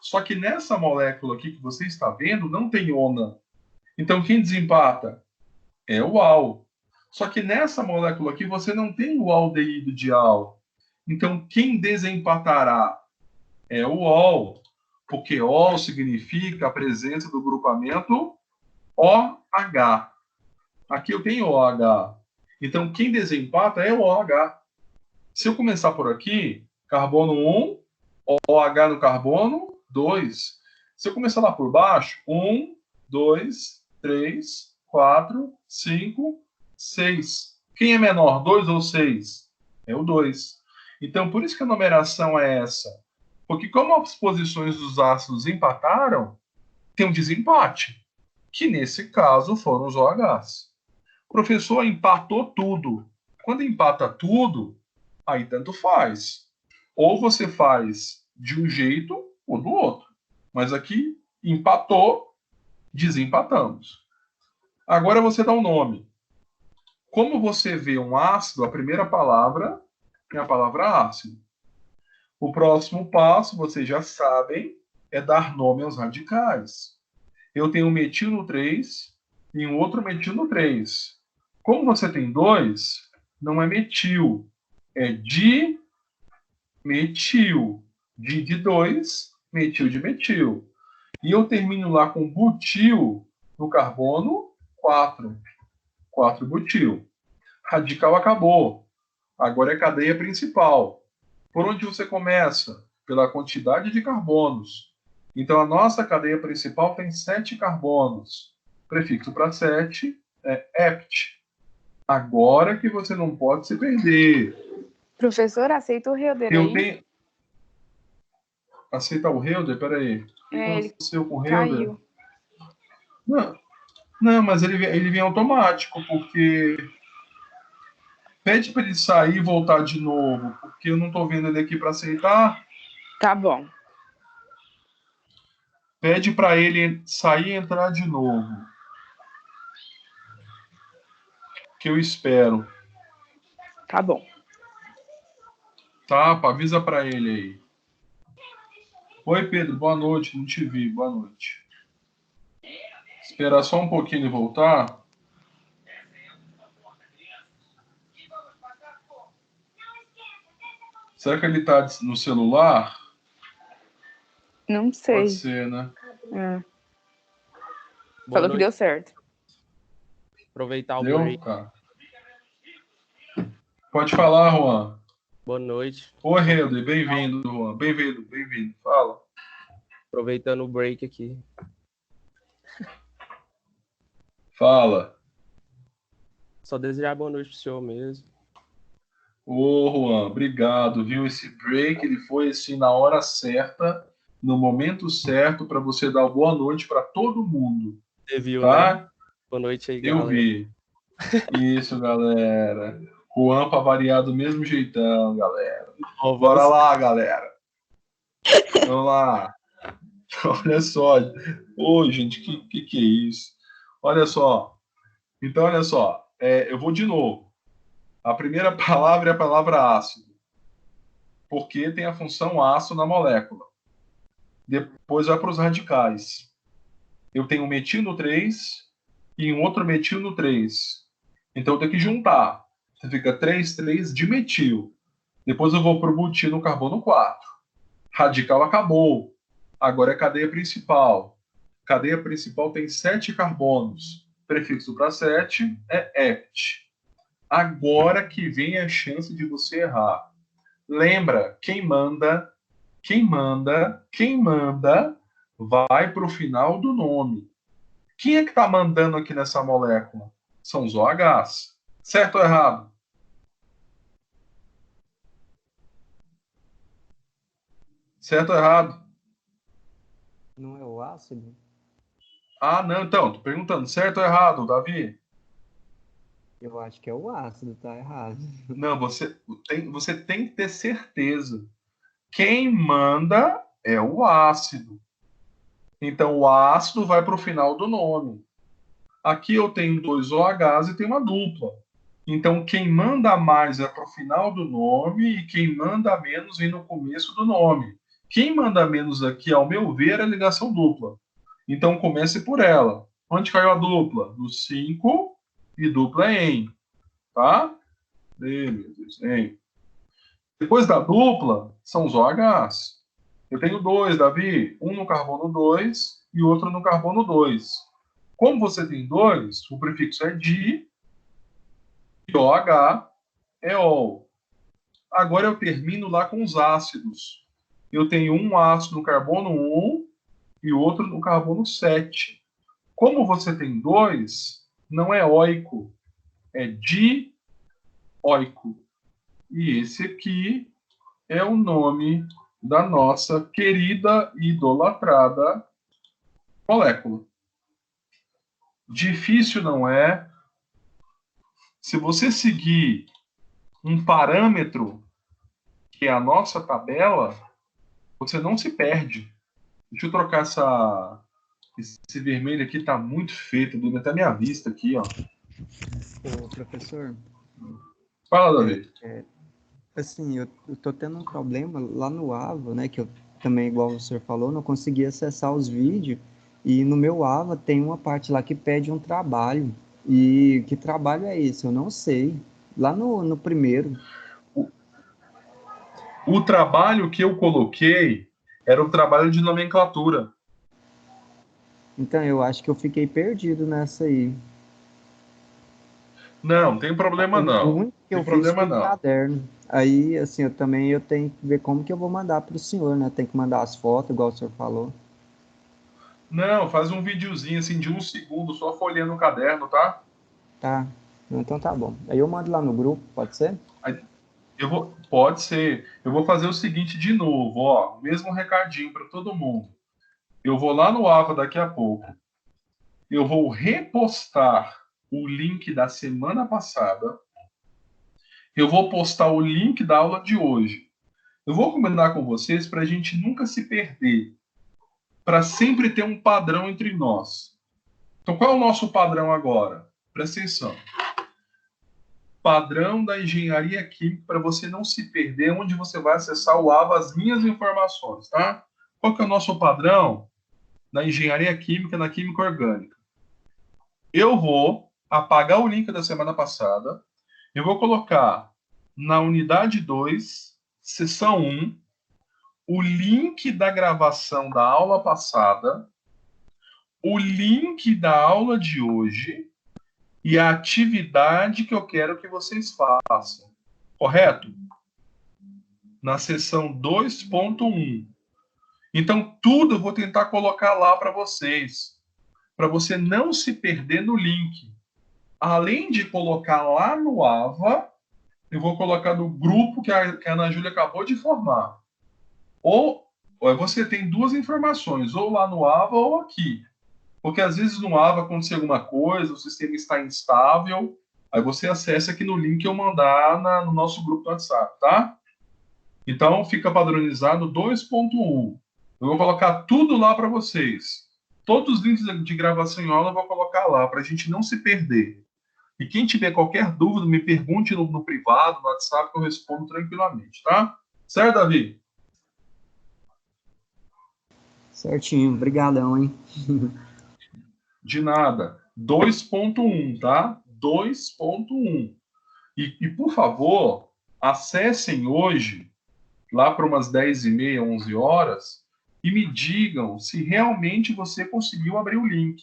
Só que nessa molécula aqui que você está vendo, não tem ona. Então, quem desempata? É o al. Só que nessa molécula aqui, você não tem o aldeído de al. Então, quem desempatará? É o ol. Porque ol significa a presença do grupamento OH. Aqui eu tenho OH. Então, quem desempata é o OH. Se eu começar por aqui, carbono 1, OH no carbono 2. Se eu começar lá por baixo, 1, 2, 3, 4, 5, 6. Quem é menor, 2 ou 6? É o 2. Então, por isso que a numeração é essa. Porque como as posições dos ácidos empataram, tem um desempate, que nesse caso foram os OHs. O professor empatou tudo. Quando empata tudo, aí tanto faz. Ou você faz de um jeito ou do outro. Mas aqui, empatou, desempatamos. Agora você dá um nome. Como você vê um ácido, a primeira palavra é a palavra ácido. O próximo passo, vocês já sabem, é dar nome aos radicais. Eu tenho um metil no 3 e um outro metil no 3. Como você tem 2, não é metil, é dimetil. Di de 2, metil de metil. E eu termino lá com butil no carbono 4. 4 butil. Radical acabou. Agora é cadeia principal. Por onde você começa? Pela quantidade de carbonos. Então, a nossa cadeia principal tem 7 carbonos. Prefixo para 7 é "ept". Agora que você não pode se perder. Professor, aceita o Helder Eu aí? tenho... Aceitar o Helder? Peraí. O que Ele aconteceu com o Helder? caiu. Não, mas ele vem automático, porque... Pede para ele sair e voltar de novo, porque eu não estou vendo ele aqui para aceitar. Tá bom. Pede para ele sair e entrar de novo. Que eu espero. Tá bom. Tá, avisa para ele aí. Oi, Pedro, boa noite. Não te vi, boa noite. Esperar só um pouquinho e voltar. Será que ele tá no celular? Não sei. Pode ser, né? Falou que deu certo. Aproveitar o Deu, break. cara? Pode falar, Juan. Boa noite. Oi, Helder, bem-vindo, Juan. Bem-vindo. Fala. Aproveitando o break aqui. Fala. Só desejar boa noite pro senhor mesmo. Ô, Juan, obrigado, viu? Esse break, ele foi assim na hora certa, no momento certo, para você dar boa noite para todo mundo. Você viu, tá? né? Boa noite aí, Eu galera. vi. Isso, galera. Juan para variar do mesmo jeitão, galera. Bora lá, galera. Vamos lá. Olha só. Ô, gente, que é isso? Olha só. Então, olha só. Eu vou de novo. A primeira palavra é a palavra ácido, porque tem a função ácido na molécula. Depois vai para os radicais. Eu tenho um metil no 3 e um outro metil no 3. Então eu tenho que juntar. Então fica 3 de metil. Depois eu vou para o butil no carbono 4. Radical acabou. Agora é cadeia principal. Cadeia principal tem 7 carbonos. Prefixo para 7 é "ept". Agora que vem a chance de você errar. Lembra, quem manda vai para o final do nome. Quem é que está mandando aqui nessa molécula? São os OHs. Certo ou errado? Certo ou errado? Não é o ácido? Ah, não, então, tô perguntando, certo ou errado, Davi? Eu acho que é o ácido, tá errado. Não, você tem que ter certeza. Quem manda é o ácido. Então, o ácido vai para o final do nome. Aqui eu tenho 2 OHs e tenho uma dupla. Então, quem manda mais é para o final do nome e quem manda menos vem no começo do nome. Quem manda menos aqui, ao meu ver, é a ligação dupla. Então, comece por ela. Onde caiu a dupla? No 5 e dupla é em. Tá? Em. Depois da dupla, são os OHs. Eu tenho 2, Davi. Um no carbono 2 e outro no carbono 2. Como você tem 2, o prefixo é di e OH é ol. Agora eu termino lá com os ácidos. Eu tenho um ácido no carbono 1 e outro no carbono 7. Como você tem 2, não é oico, é dioico. E esse aqui é o nome da nossa querida e idolatrada molécula. Difícil não é. Se você seguir um parâmetro, que é a nossa tabela, você não se perde. Deixa eu trocar esse vermelho aqui, tá muito feio, tá doendo até minha vista aqui, ó. Ô, professor. Fala, Davi. Assim, eu tô tendo um problema lá no AVA, né, que eu também, igual o senhor falou, não consegui acessar os vídeos, e no meu AVA tem uma parte lá que pede um trabalho, e que trabalho é esse? Eu não sei. Lá no primeiro. O trabalho que eu coloquei era o trabalho de nomenclatura. Então, eu acho que eu fiquei perdido nessa aí. Não, tem problema O não. único que Tem eu fiz problema foi o não. caderno. Aí, assim, eu tenho que ver como que eu vou mandar para o senhor, né? Tem que mandar as fotos, igual o senhor falou. Não, faz um videozinho assim de 1 segundo, só folheando o caderno, tá? Tá. Então tá bom. Aí eu mando lá no grupo, pode ser? Pode ser. Eu vou fazer o seguinte de novo, ó, mesmo recadinho para todo mundo. Eu vou lá no Ava daqui a pouco. Eu vou repostar o link da semana passada. Eu vou postar o link da aula de hoje. Eu vou combinar com vocês para a gente nunca se perder, para sempre ter um padrão entre nós. Então, qual é o nosso padrão agora? Presta atenção. Padrão da engenharia química para você não se perder, onde você vai acessar o AVA, as minhas informações, tá? Qual que é o nosso padrão da engenharia química na química orgânica? Eu vou apagar o link da semana passada, eu vou colocar na unidade 2, seção 1, o link da gravação da aula passada, o link da aula de hoje e a atividade que eu quero que vocês façam. Correto? Na seção 2.1. Então, tudo eu vou tentar colocar lá para vocês, para você não se perder no link. Além de colocar lá no AVA, eu vou colocar no grupo que a Ana Júlia acabou de formar. Ou você tem duas informações, ou lá no AVA ou aqui. Porque às vezes no AVA acontece alguma coisa, o sistema está instável, aí você acessa aqui no link que eu mandar no nosso grupo do WhatsApp, tá? Então fica padronizado 2.1. Eu vou colocar tudo lá para vocês. Todos os links de gravação em aula eu vou colocar lá, para a gente não se perder. E quem tiver qualquer dúvida, me pergunte no privado, no WhatsApp, que eu respondo tranquilamente, tá? Certo, Davi? Certinho, brigadão, hein? De nada. 2.1, tá? 2.1. E, por favor, acessem hoje, lá para umas 10h30, 11 horas, e me digam se realmente você conseguiu abrir o link.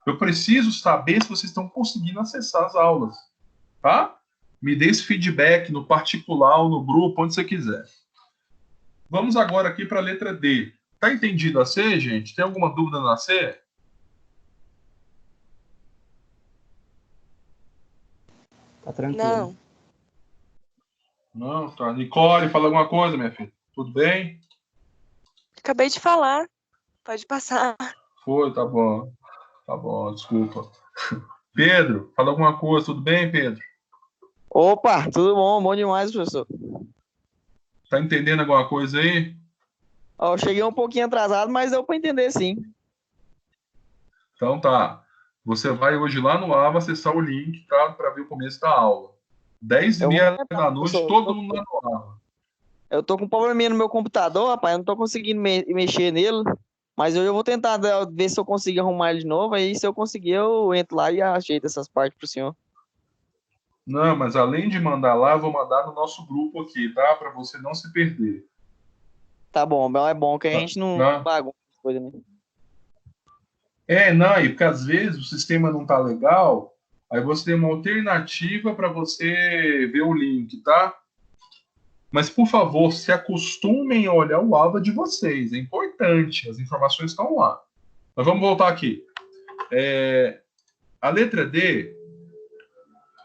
Eu preciso saber se vocês estão conseguindo acessar as aulas, tá? Me dê esse feedback no particular ou no grupo, onde você quiser. Vamos agora aqui para a letra D. Tá entendido a C, gente? Tem alguma dúvida na C? Tá tranquilo. Não. Não, tá. Nicole, fala alguma coisa, minha filha? Tudo bem? Acabei de falar. Pode passar. Foi, tá bom. Tá bom, desculpa. Pedro, fala alguma coisa. Tudo bem, Pedro? Opa, tudo bom? Bom demais, professor. Tá entendendo alguma coisa aí? Ó, eu cheguei um pouquinho atrasado, mas deu para entender sim. Então tá. Você vai hoje lá no AVA acessar o link, tá? Para ver o começo da aula. Eu vou 10h30 tentar, da noite, professor. todo mundo lá no AVA. Eu tô com um probleminha no meu computador, rapaz. Eu não tô conseguindo mexer nele. Mas eu vou tentar ver se eu consigo arrumar ele de novo. Aí, se eu conseguir, eu entro lá e ajeito essas partes pro senhor. Não, mas além de mandar lá, eu vou mandar no nosso grupo aqui, tá? Para você não se perder. Tá bom, é bom que a gente não Tá? bagunça as coisas, né? Não, e porque às vezes o sistema não tá legal, aí você tem uma alternativa para você ver o link, tá? Mas, por favor, se acostumem a olhar o AVA de vocês. É importante, as informações estão lá. Mas vamos voltar aqui. A letra D,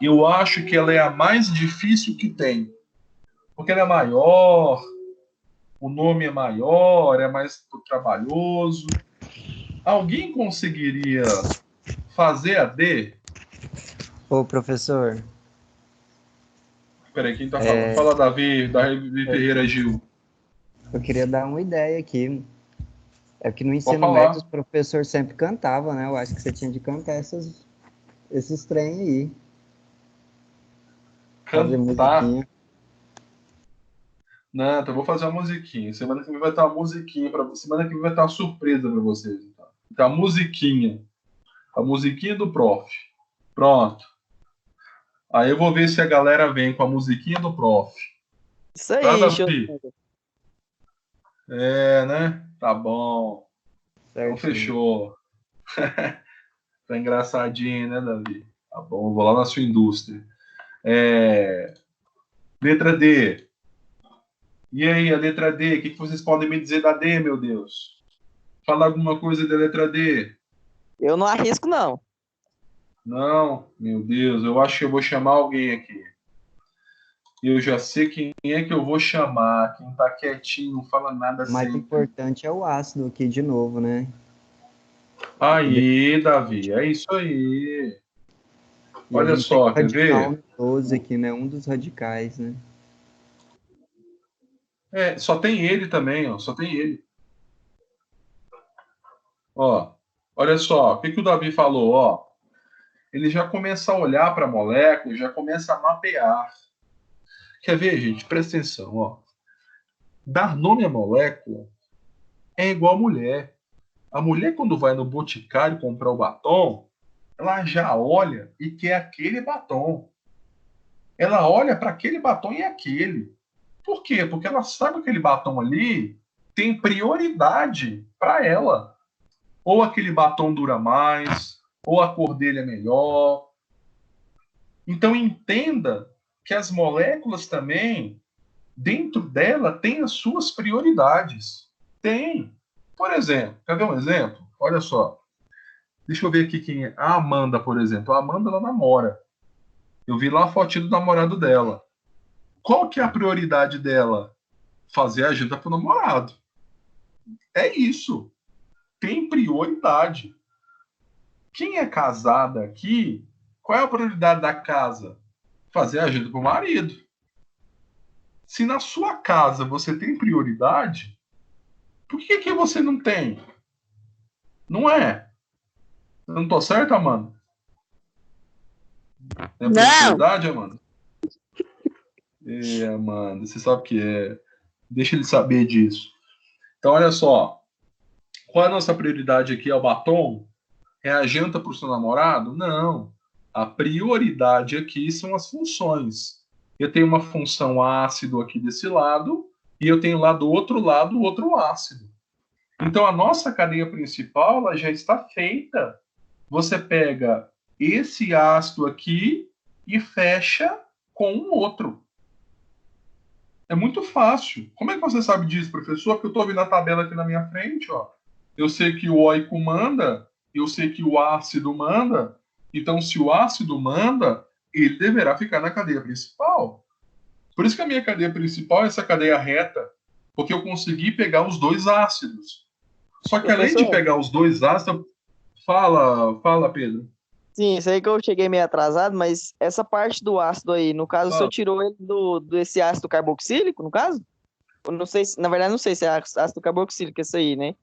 eu acho que ela é a mais difícil que tem. Porque ela é maior, o nome é maior, é mais trabalhoso. Alguém conseguiria fazer a D? Ô, professor, Peraí, quem tá falando? Fala, Davi Ferreira Gil. eu queria dar uma ideia aqui. É que no Pode ensino falar. médio os professores sempre cantavam, né? Eu acho que você tinha de cantar esses trem aí. Fazer Cantar? musiquinha. Não, então eu vou fazer uma musiquinha. Semana que vem vai ter uma musiquinha. Semana que vem vai ter uma surpresa para vocês. Então. A musiquinha. A musiquinha do prof. Pronto. Aí eu vou ver se a galera vem com a musiquinha do prof. Isso Tá, aí, show. Davi? Né? Tá bom. Então Certinho. fechou. Tá engraçadinho, né, Davi? Tá bom, eu vou lá na sua indústria. Letra D. E aí, a letra D? O que vocês podem me dizer da D, meu Deus? Fala alguma coisa da letra D. Eu não arrisco, não. Não, meu Deus, eu acho que eu vou chamar alguém aqui. Eu já sei quem é que eu vou chamar. Quem tá quietinho, não fala nada O mais sempre. importante é o ácido aqui de novo, né? Aí, Davi, é isso aí. E Olha a gente só, tem quer radical ver? 12 aqui, né? Um dos radicais, né? Só tem ele também, ó. Só tem ele. Ó, olha só, o que o Davi falou, ó. Ele já começa a olhar para a molécula, já começa a mapear. Quer ver, gente? Presta atenção, ó. Dar nome à molécula é igual a mulher. A mulher, quando vai no boticário comprar o batom, ela já olha e quer aquele batom. Ela olha para aquele batom e aquele. Por quê? Porque ela sabe que aquele batom ali tem prioridade para ela. Ou aquele batom dura mais, ou a cor dele é melhor. Então entenda que as moléculas também, dentro dela, têm as suas prioridades. Tem. Por exemplo, quer ver um exemplo? Olha só. Deixa eu ver aqui quem é. A Amanda, por exemplo. A Amanda, ela namora. Eu vi lá a fotinha do namorado dela. Qual que é a prioridade dela? Fazer a agenda pro namorado. É isso. Tem prioridade. Quem é casada aqui, qual é a prioridade da casa? Fazer a agenda pro marido. Se na sua casa você tem prioridade, por que você não tem? Não é? Eu não tô certo, Amanda? Tem prioridade, Amanda? Amanda, você sabe o que é. Deixa ele saber disso. Então, olha só. Qual é a nossa prioridade aqui? É o batom? É a janta para o seu namorado? Não. A prioridade aqui são as funções. Eu tenho uma função ácido aqui desse lado e eu tenho lá do outro lado outro ácido. Então, a nossa cadeia principal ela já está feita. Você pega esse ácido aqui e fecha com um outro. É muito fácil. Como é que você sabe disso, professor? Porque eu estou vendo a tabela aqui na minha frente. Ó. Eu sei que o óico manda, eu sei que o ácido manda. Então, se o ácido manda, ele deverá ficar na cadeia principal. Por isso que a minha cadeia principal é essa cadeia reta, porque eu consegui pegar os dois ácidos. Só que além de pegar os dois ácidos... Fala, Pedro. Sim, isso aí que eu cheguei meio atrasado, mas essa parte do ácido aí, no caso, o senhor tirou ele desse ácido carboxílico, no caso? Eu não sei, na verdade, não sei se é ácido carboxílico esse aí, né?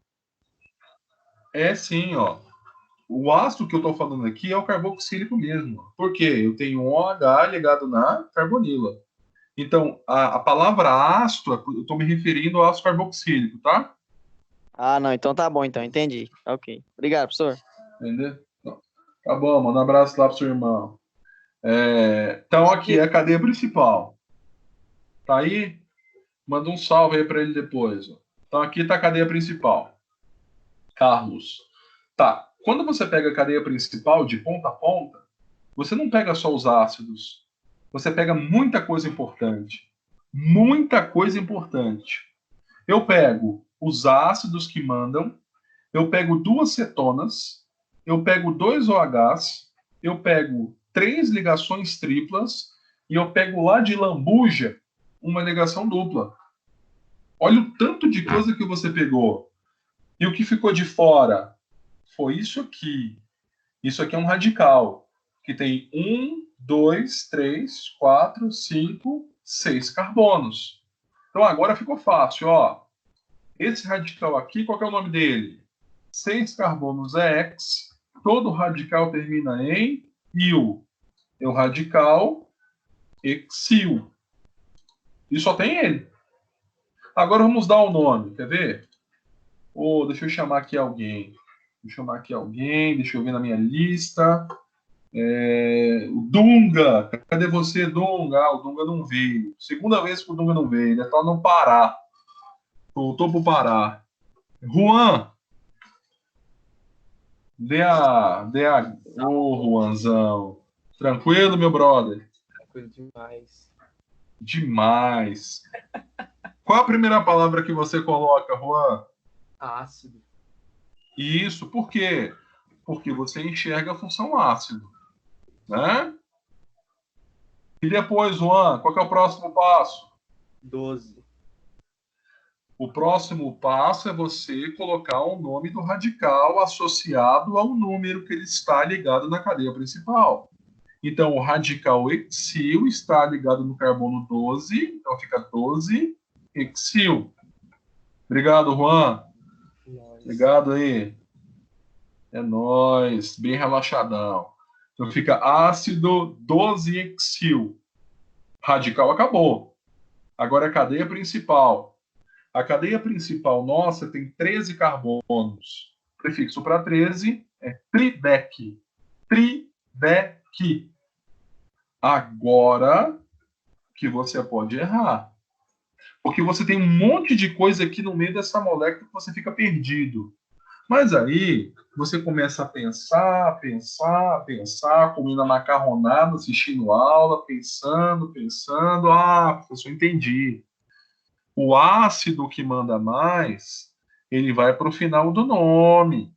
É sim, ó. O ácido que eu estou falando aqui é o carboxílico mesmo. Por quê? Eu tenho um OH ligado na carbonila. Então, a palavra ácido, eu estou me referindo ao ácido carboxílico, tá? Ah, não, então tá bom, então, entendi. Ok. Obrigado, professor. Entendeu? Tá bom, manda um abraço lá pro seu irmão. Então, aqui é a cadeia principal. Tá aí? Manda um salve aí para ele depois. Ó. Então, aqui tá a cadeia principal. Carlos. Tá. Quando você pega a cadeia principal de ponta a ponta, você não pega só os ácidos. Você pega muita coisa importante. Muita coisa importante. Eu pego os ácidos que mandam, eu pego 2 cetonas, eu pego 2 OHs, eu pego 3 ligações triplas e eu pego lá de lambuja uma ligação dupla. Olha o tanto de coisa que você pegou. E o que ficou de fora foi isso aqui. Isso aqui é um radical, que tem 1, 2, 3, 4, 5, 6 carbonos. Então agora ficou fácil, ó. Esse radical aqui, qual que é o nome dele? 6 carbonos é X, todo radical termina em il. É o radical exil. E só tem ele. Agora vamos dar o nome, quer ver? Deixa eu chamar aqui alguém. Deixa eu ver na minha lista. O Dunga. Cadê você, Dunga? O Dunga não veio. Segunda vez que o Dunga não veio. Ele está no Pará. Voltou pro Pará. Juan. Juanzão. Tranquilo, meu brother? Tranquilo demais. Demais. Qual a primeira palavra que você coloca, Juan? Ácido. Isso, por quê? Porque você enxerga a função ácido, né? E depois, Juan, qual que é o próximo passo? 12. O próximo passo é você colocar o nome do radical associado ao número que ele está ligado na cadeia principal. Então, o radical hexil está ligado no carbono 12, então fica 12 hexil. Obrigado, Juan. Obrigado aí. É nóis. Bem relaxadão. Então fica ácido 12-hexil. Radical acabou. Agora a cadeia principal. A cadeia principal nossa tem 13 carbonos. O prefixo para 13 é tridec. Tridec. Agora que você pode errar. Porque você tem um monte de coisa aqui no meio dessa molécula que você fica perdido. Mas aí você começa a pensar, comendo a macarronada, assistindo aula, pensando. Ah, professor, entendi. O ácido que manda mais, ele vai para o final do nome.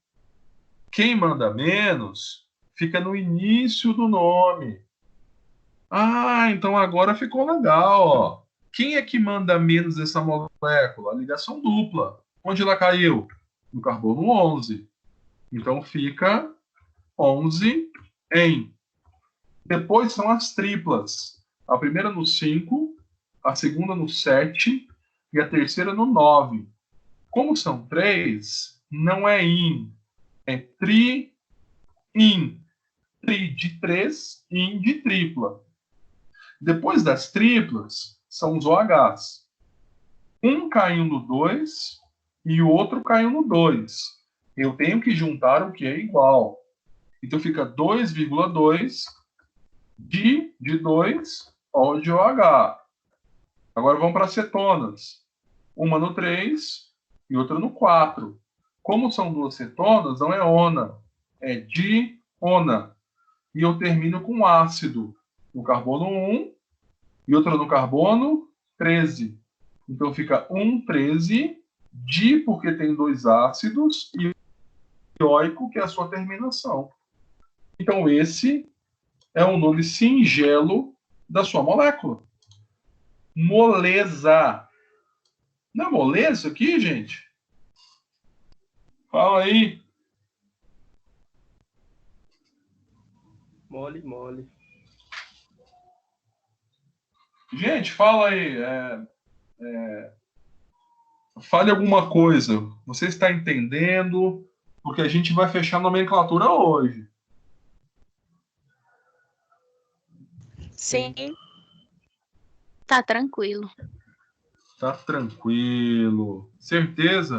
Quem manda menos, fica no início do nome. Ah, então agora ficou legal, ó. Quem é que manda menos essa molécula? A ligação dupla. Onde ela caiu? No carbono 11. Então fica 11 em. Depois são as triplas. A primeira no 5, a segunda no 7 e a terceira no 9. Como são 3, não é in, é tri-in. Tri de 3, in de tripla. Depois das triplas, são os OHs. Um caiu no 2 e o outro caiu no 2. Eu tenho que juntar o que é igual. Então fica 2,2 de 2, O de OH. Agora vamos para cetonas. Uma no 3 e outra no 4. Como são duas cetonas, não é ona, é diona. E eu termino com ácido no carbono 1 e outra no carbono 13. Então fica 1,13 di, porque tem dois ácidos, e dioico, que é a sua terminação. Então esse é um nome singelo da sua molécula. Moleza. Não é moleza isso aqui, gente? Fala aí. Mole. Gente, fala aí. Fale alguma coisa. Você está entendendo? Porque a gente vai fechar a nomenclatura hoje. Sim. Tá tranquilo. Tá tranquilo. Certeza?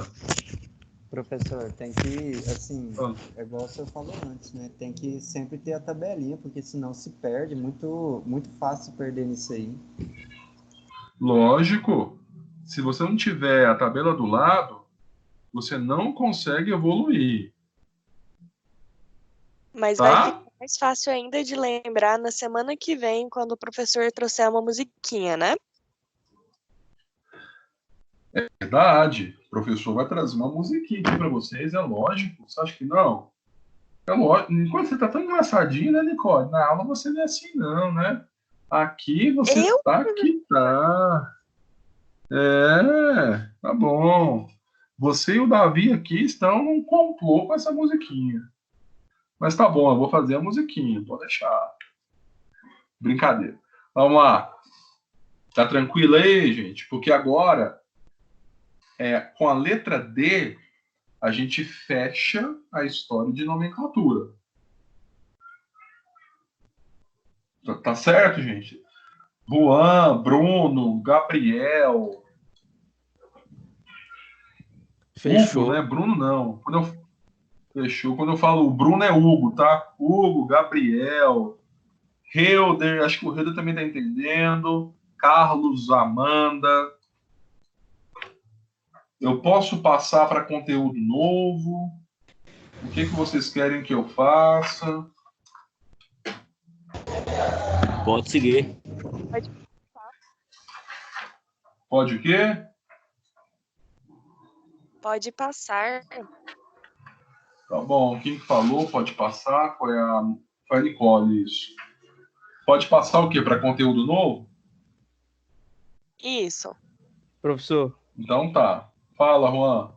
Professor, tem que, assim, é igual o senhor falou antes, né? Tem que sempre ter a tabelinha, porque senão se perde, muito fácil perder nisso aí. Lógico. Se você não tiver a tabela do lado, você não consegue evoluir. Mas vai ficar mais fácil ainda de lembrar na semana que vem, quando o professor trouxer uma musiquinha, né? É verdade. O professor vai trazer uma musiquinha aqui para vocês, é lógico. Você acha que não? É lógico. Nicole, você tá tão engraçadinha, né, Nicole? Na aula você não é assim, não, né? Aqui você tá que tá. Tá bom. Você e o Davi aqui estão num complô com essa musiquinha. Mas tá bom, eu vou fazer a musiquinha, pode deixar. Brincadeira. Vamos lá. Tá tranquilo aí, gente? Porque agora, com a letra D, a gente fecha a história de nomenclatura. Tá certo, gente? Juan, Bruno, Gabriel. Fechou. Hugo, né? Bruno não. Fechou. Quando eu falo Bruno é Hugo, tá? Hugo, Gabriel, Helder, acho que o Helder também tá entendendo. Carlos, Amanda. Eu posso passar para conteúdo novo? O que vocês querem que eu faça? Pode seguir. Pode o quê? Pode passar. Tá bom. Quem falou pode passar? Foi a Nicole, isso. Pode passar o quê? Para conteúdo novo? Isso. Professor, Então tá. Fala, Juan.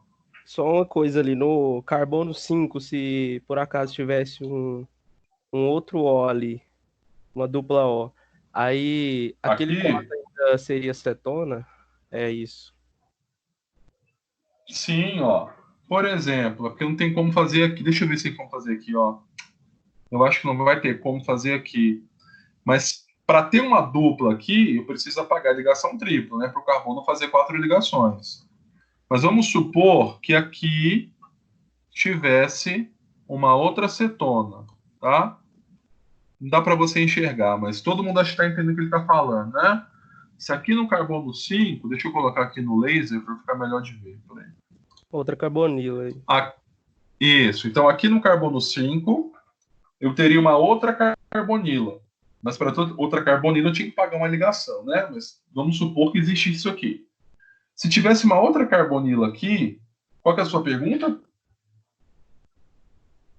só uma coisa ali, no carbono 5, se por acaso tivesse um outro O ali, uma dupla O, aí aquele Aqui? 4 ainda seria cetona? É isso. Sim, ó. Por exemplo, é porque não tem como fazer aqui. Deixa eu ver se tem como fazer aqui, ó. Eu acho que não vai ter como fazer aqui. Mas para ter uma dupla aqui, eu preciso apagar a ligação tripla, né? Para o carbono fazer 4 ligações. Mas vamos supor que aqui tivesse uma outra cetona, tá? Não dá para você enxergar, mas todo mundo acho que está entendendo o que ele está falando, né? Se aqui no carbono 5, deixa eu colocar aqui no laser para ficar melhor de ver. Peraí. Outra carbonila aí. Isso. Então, aqui no carbono 5, eu teria uma outra carbonila. Mas para outra carbonila eu tinha que pagar uma ligação, né? Mas vamos supor que existe isso aqui. Se tivesse uma outra carbonila aqui, qual que é a sua pergunta?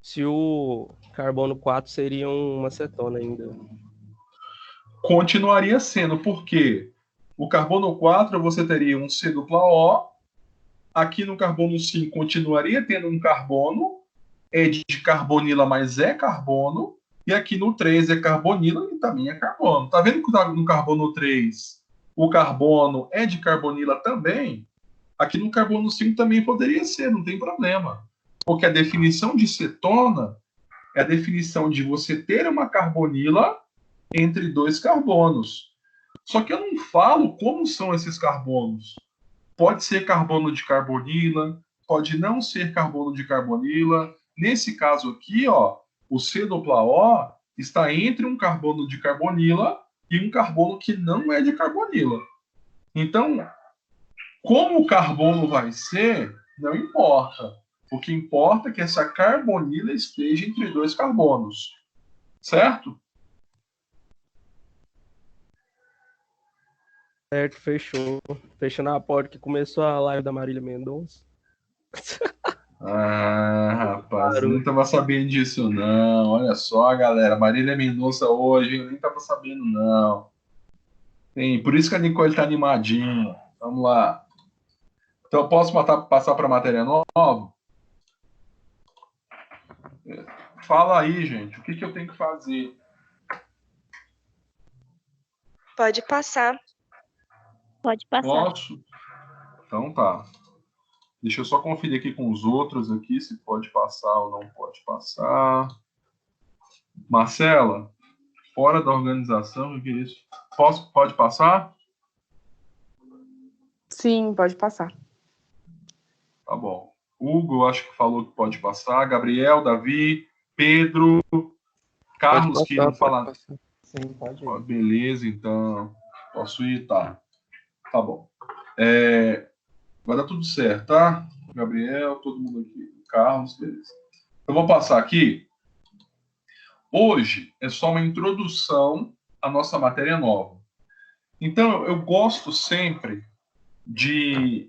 Se o carbono 4 seria uma cetona ainda. Continuaria sendo, porque o carbono 4 você teria um C dupla O, aqui no carbono 5 continuaria tendo um carbono, é de carbonila, mas é carbono, e aqui no 3 é carbonila e também é carbono. Tá vendo que no carbono 3 o carbono é de carbonila também? Aqui no carbono 5 também poderia ser, não tem problema. Porque a definição de cetona é a definição de você ter uma carbonila entre dois carbonos. Só que eu não falo como são esses carbonos. Pode ser carbono de carbonila, pode não ser carbono de carbonila. Nesse caso aqui, ó, o C dupla O está entre um carbono de carbonila e um carbono que não é de carbonila. Então, como o carbono vai ser, não importa. O que importa é que essa carbonila esteja entre dois carbonos. Certo? Certo, fechou. Fechando a porta que começou a live da Marília Mendonça. Ah, rapaz, eu não tava sabendo disso, não. Olha só, galera. Marília Mendonça hoje, eu nem tava sabendo, não. Por isso que a Nicole tá animadinha. Vamos lá. Então, eu posso passar para a matéria nova? Fala aí, gente. O que eu tenho que fazer? Pode passar. Pode passar. Posso? Então tá. Deixa eu só conferir aqui com os outros aqui se pode passar ou não pode passar. Marcela, fora da organização, o que é isso? Pode passar? Sim, pode passar. Tá bom. Hugo, acho que falou que pode passar. Gabriel, Davi, Pedro, Carlos, que não fala. Sim, pode ir. Beleza, então. Posso ir? Tá. Tá bom. Vai dar tudo certo, tá? Gabriel, todo mundo aqui. Carlos, beleza. Eu vou passar aqui. Hoje é só uma introdução à nossa matéria nova. Então, eu gosto sempre de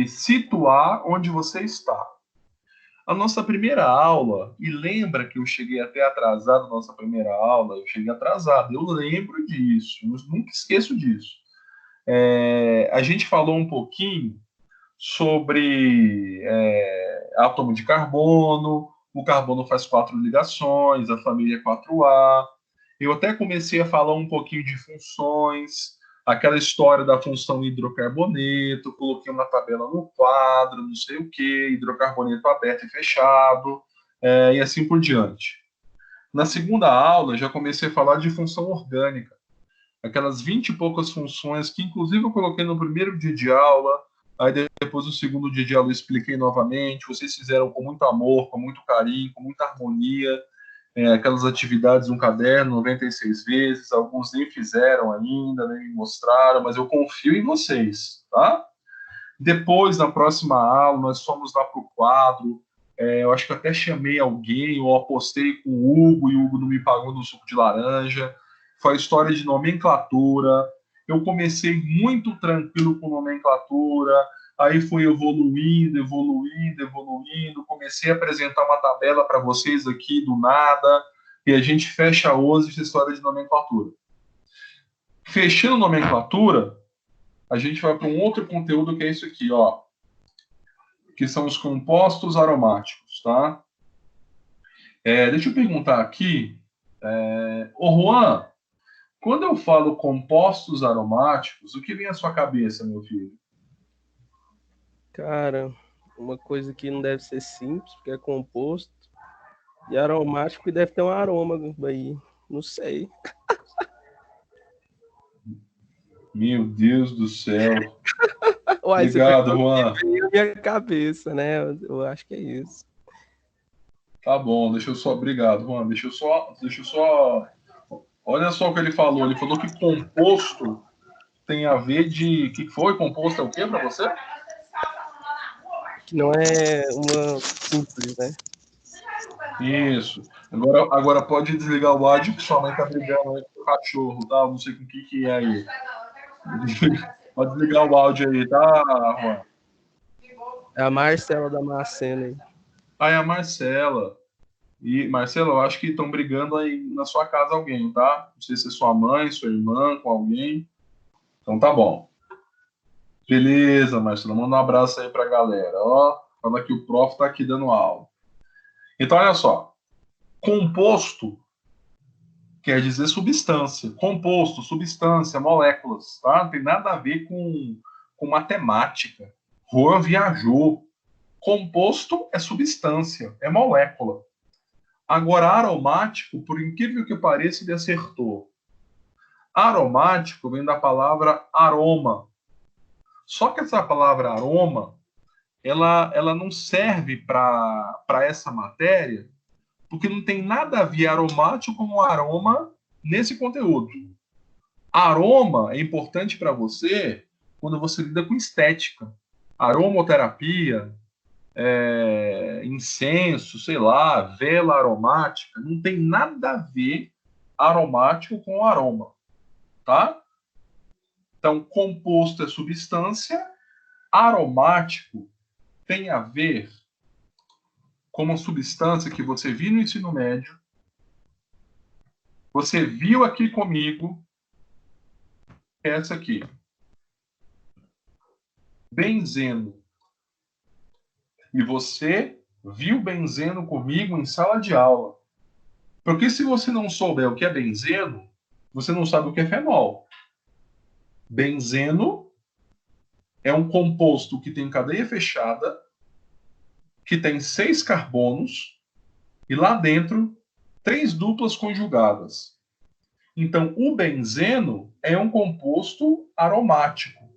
situar onde você está. A nossa primeira aula, e lembra que eu cheguei até atrasado na nossa primeira aula, eu cheguei atrasado, eu lembro disso, eu nunca esqueço disso. A gente falou um pouquinho sobre átomo de carbono, o carbono faz 4 ligações, a família é 4A. Eu até comecei a falar um pouquinho de funções, aquela história da função hidrocarboneto, coloquei uma tabela no quadro, não sei o que, hidrocarboneto aberto e fechado, e assim por diante. Na segunda aula, já comecei a falar de função orgânica, aquelas 20 e poucas funções que, inclusive, eu coloquei no primeiro dia de aula, aí depois no segundo dia de aula eu expliquei novamente, vocês fizeram com muito amor, com muito carinho, com muita harmonia, aquelas atividades no caderno 96 vezes, alguns nem fizeram ainda, nem me mostraram, mas eu confio em vocês, tá? Depois, na próxima aula, nós fomos lá para o quadro, eu acho que eu até chamei alguém, ou apostei com o Hugo, e o Hugo não me pagou no suco de laranja, foi a história de nomenclatura. Eu comecei muito tranquilo com nomenclatura, aí fui evoluindo, comecei a apresentar uma tabela para vocês aqui do nada, e a gente fecha hoje essa história de nomenclatura. Fechando nomenclatura, a gente vai para um outro conteúdo que é isso aqui, ó, que são os compostos aromáticos, tá? Deixa eu perguntar aqui, ô Juan, quando eu falo compostos aromáticos, o que vem à sua cabeça, meu filho? Cara, uma coisa que não deve ser simples, porque é composto e aromático e deve ter um aroma aí. Não sei. Meu Deus do céu. Uai, Obrigado, Juan. Veio na minha cabeça, né? Eu acho que é isso. Tá bom, obrigado, Juan. Deixa eu só. Olha só o que ele falou. Ele falou que composto tem a ver de. O que foi? Composto é o quê para você? Que não é uma simples, né? Isso. Agora pode desligar o áudio que sua mãe tá brigando aí com o cachorro, tá? Não sei com o que é aí. Pode desligar o áudio aí, tá, Juan? É a Marcela da Macena aí. É a Marcela. E, Marcela, eu acho que estão brigando aí na sua casa alguém, tá? Não sei se é sua mãe, sua irmã, com alguém. Então tá bom. Beleza, Marcela. Manda um abraço aí pra galera. Ó, fala que o prof tá aqui dando aula. Então, olha só. Composto quer dizer substância. Composto, substância, moléculas, tá? Não tem nada a ver com matemática. Juan viajou. Composto é substância, é molécula. Agora, aromático, por incrível que pareça, ele acertou. Aromático vem da palavra aroma. Só que essa palavra aroma, ela não serve para essa matéria, porque não tem nada a ver aromático com aroma nesse conteúdo. Aroma é importante para você quando você lida com estética. Aromoterapia, incenso, sei lá, vela aromática, não tem nada a ver aromático com aroma, tá? Então, composto é substância, aromático tem a ver com uma substância que você viu no ensino médio, você viu aqui comigo, essa aqui, benzeno. E você viu benzeno comigo em sala de aula. Porque se você não souber o que é benzeno, você não sabe o que é fenol. Benzeno é um composto que tem cadeia fechada, que tem 6 carbonos, e lá dentro, 3 duplas conjugadas. Então, o benzeno é um composto aromático.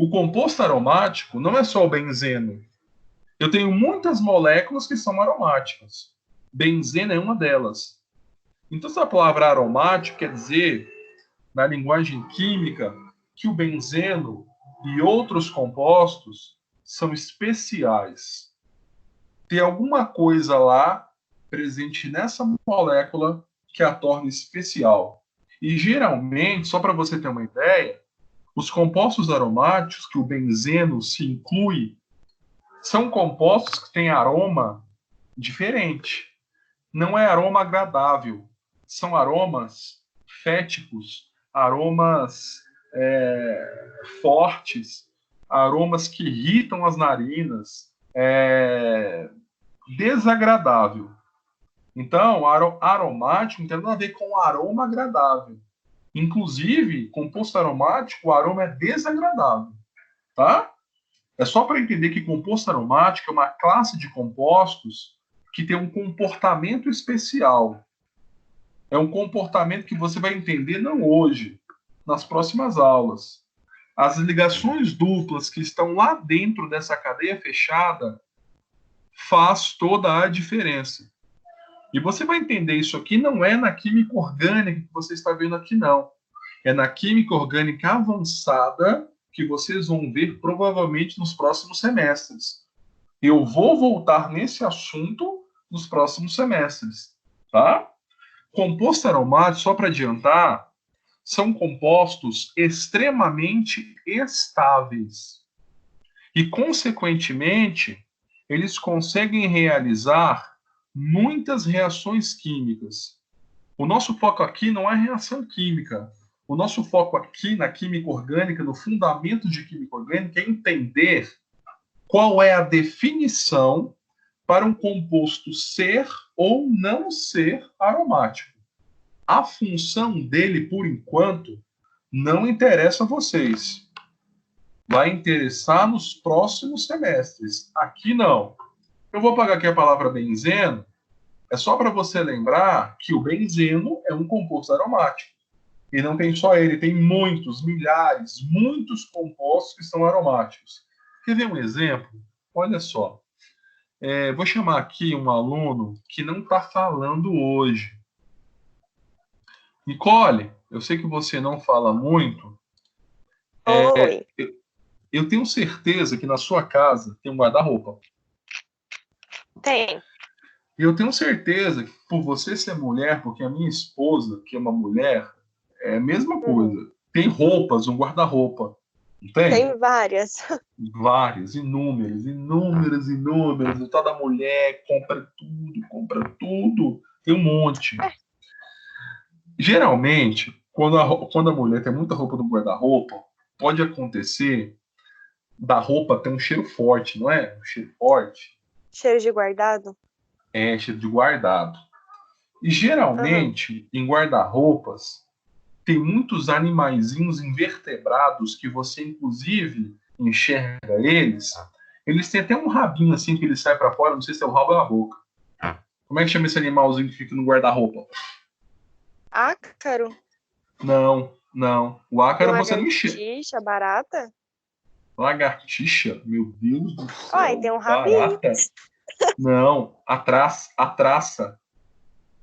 O composto aromático não é só o benzeno. Eu tenho muitas moléculas que são aromáticas. Benzeno é uma delas. Então, essa palavra aromático quer dizer, na linguagem química, que o benzeno e outros compostos são especiais. Tem alguma coisa lá presente nessa molécula que a torna especial. E, geralmente, só para você ter uma ideia, os compostos aromáticos que o benzeno se inclui são compostos que têm aroma diferente. Não é aroma agradável. São aromas féticos, aromas fortes, aromas que irritam as narinas, desagradável. Então, aromático não tem nada a ver com aroma agradável. Inclusive, composto aromático, o aroma é desagradável, tá? É só para entender que composto aromático é uma classe de compostos que tem um comportamento especial. É um comportamento que você vai entender não hoje, nas próximas aulas. As ligações duplas que estão lá dentro dessa cadeia fechada faz toda a diferença. E você vai entender isso aqui não é na química orgânica que você está vendo aqui, não. É na química orgânica avançada que vocês vão ver provavelmente nos próximos semestres. Eu vou voltar nesse assunto nos próximos semestres, tá? Composto aromático, só para adiantar, são compostos extremamente estáveis. E, consequentemente, eles conseguem realizar muitas reações químicas. O nosso foco aqui não é reação química. O nosso foco aqui na química orgânica, no fundamento de química orgânica, é entender qual é a definição para um composto ser ou não ser aromático. A função dele, por enquanto, não interessa a vocês. Vai interessar nos próximos semestres. Aqui não. Eu vou apagar aqui a palavra benzeno. É só para você lembrar que o benzeno é um composto aromático. E não tem só ele, tem muitos, milhares, muitos compostos que são aromáticos. Quer ver um exemplo? Olha só. Vou chamar aqui um aluno que não está falando hoje. Nicole, eu sei que você não fala muito. Oi. Eu tenho certeza que na sua casa tem um guarda-roupa. Tem. E eu tenho certeza que por você ser mulher, porque a minha esposa, que é uma mulher, é a mesma coisa. Tem roupas, um guarda-roupa. Não tem? Tem várias. Várias, inúmeras. O tal da mulher compra tudo. Tem um monte. Geralmente, quando a mulher tem muita roupa no guarda-roupa, pode acontecer da roupa ter um cheiro forte, não é? Um cheiro forte. Cheiro de guardado? É, cheiro de guardado. E geralmente, em guarda-roupas, tem muitos animaizinhos invertebrados que você, inclusive, enxerga eles. Eles têm até um rabinho assim que ele sai para fora, não sei se é o rabo ou a boca. Como é que chama esse animalzinho que fica no guarda-roupa? Ácaro? Não. O ácaro você não enxerga. Lagartixa, barata? Lagartixa? Meu Deus do céu. Ai, tem um rabinho. Barata. Não, a traça.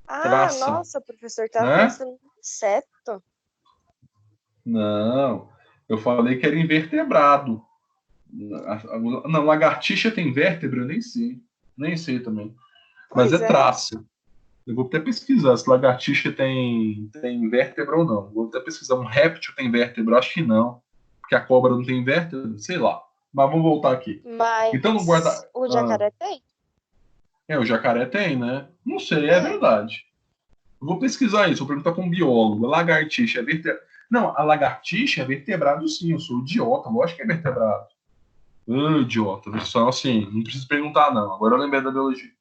Traça. Nossa, professor, tava Né? pensando em inseto. Não, eu falei que era invertebrado. Não, lagartixa tem vértebra? Eu nem sei também. Mas Pois é é. traça. Eu vou até pesquisar se lagartixa tem vértebra ou não. Vou até pesquisar. Um réptil tem vértebra? Acho que não. Porque a cobra não tem vértebra? Sei lá. Mas vamos voltar aqui. Mas Então, no guarda... o jacaré tem? O jacaré tem, né? Não sei, é verdade. Eu vou pesquisar isso, vou perguntar com um biólogo. A lagartixa é vertebrado? Não, a lagartixa é vertebrado sim, eu sou idiota, lógico que é vertebrado. Idiota, só assim, não preciso perguntar não, agora eu lembrei da biologia.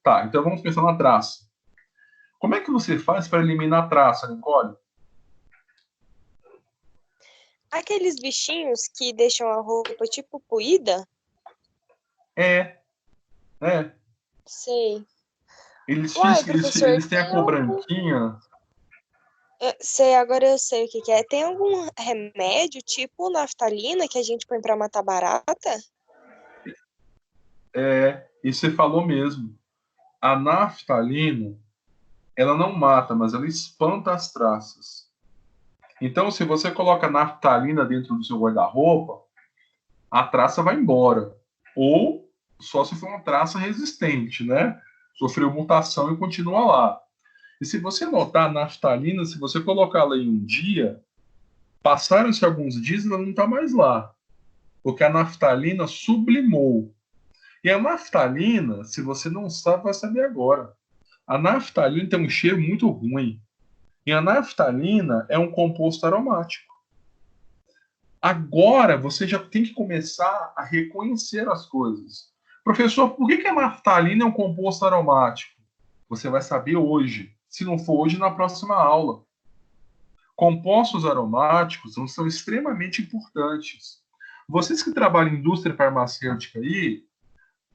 Tá, então vamos pensar na traça. Como é que você faz para eliminar a traça, Nicole? Aqueles bichinhos que deixam a roupa tipo poída? É. Sei. Eles professor, têm a cor branquinha. Sei, agora eu sei o que é. Tem algum remédio, tipo naftalina, que a gente põe pra matar barata? E você falou mesmo. A naftalina, ela não mata, mas ela espanta as traças. Então, se você coloca naftalina dentro do seu guarda-roupa, a traça vai embora. Ou só se for uma traça resistente, né? Sofreu mutação e continua lá. E se você notar a naftalina, se você colocar ela em um dia, passaram-se alguns dias e ela não está mais lá. Porque a naftalina sublimou. E a naftalina, se você não sabe, vai saber agora. A naftalina tem um cheiro muito ruim. E a naftalina é um composto aromático. Agora você já tem que começar a reconhecer as coisas. Professor, por que a naftalina é um composto aromático? Você vai saber hoje. Se não for hoje, na próxima aula. Compostos aromáticos são extremamente importantes. Vocês que trabalham em indústria farmacêutica aí,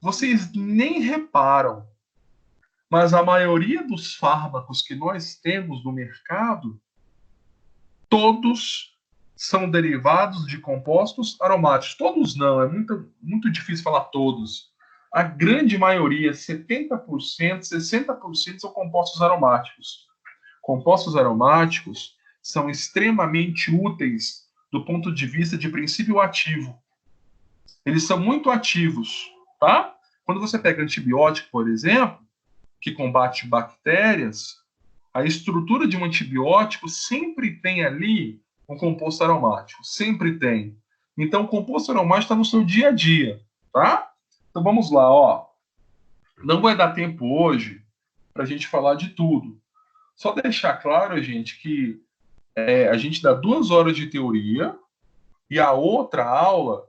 vocês nem reparam. Mas a maioria dos fármacos que nós temos no mercado, todos são derivados de compostos aromáticos. Todos não, é muito difícil falar todos. A grande maioria, 70%, 60% são compostos aromáticos. Compostos aromáticos são extremamente úteis do ponto de vista de princípio ativo. Eles são muito ativos, tá? Quando você pega antibiótico, por exemplo, que combate bactérias, A estrutura de um antibiótico sempre tem ali um composto aromático. Sempre tem. Então, o composto aromático está no seu dia a dia, tá? Então, vamos lá, ó. Não vai dar tempo hoje para a gente falar de tudo. Só deixar claro, gente, que a gente dá 2 horas de teoria e a outra aula,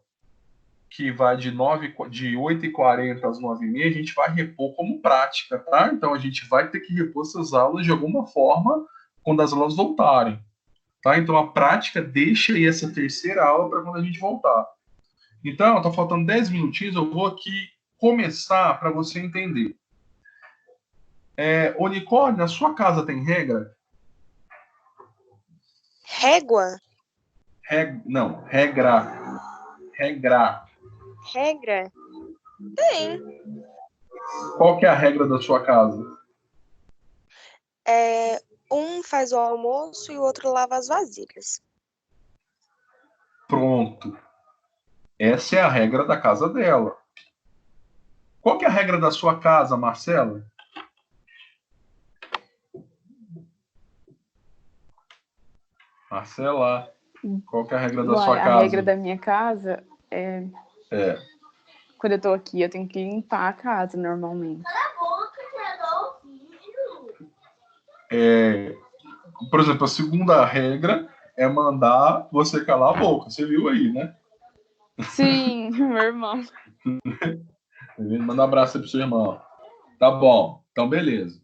que vai de 8h40 às 9h30, a gente vai repor como prática, tá? Então, a gente vai ter que repor essas aulas de alguma forma quando as aulas voltarem, tá? Então, a prática deixa aí essa terceira aula para quando a gente voltar. Então, tá faltando 10 minutinhos, eu vou aqui começar para você entender. Ô, Nicole, na sua casa tem regra? Régua? Não, regra. Regra. Regra? Tem. Qual que é a regra da sua casa? Um faz o almoço e o outro lava as vasilhas. Pronto. Essa é a regra da casa dela. Qual que é a regra da sua casa, Marcela? Marcela, qual que é a regra da sua casa? A regra da minha casa é... Quando eu tô aqui, eu tenho que limpar a casa, normalmente. Por exemplo, a segunda regra é mandar você calar a boca. Você viu aí, né? Sim, meu irmão. Manda um abraço aí pro seu irmão. Tá bom, então beleza.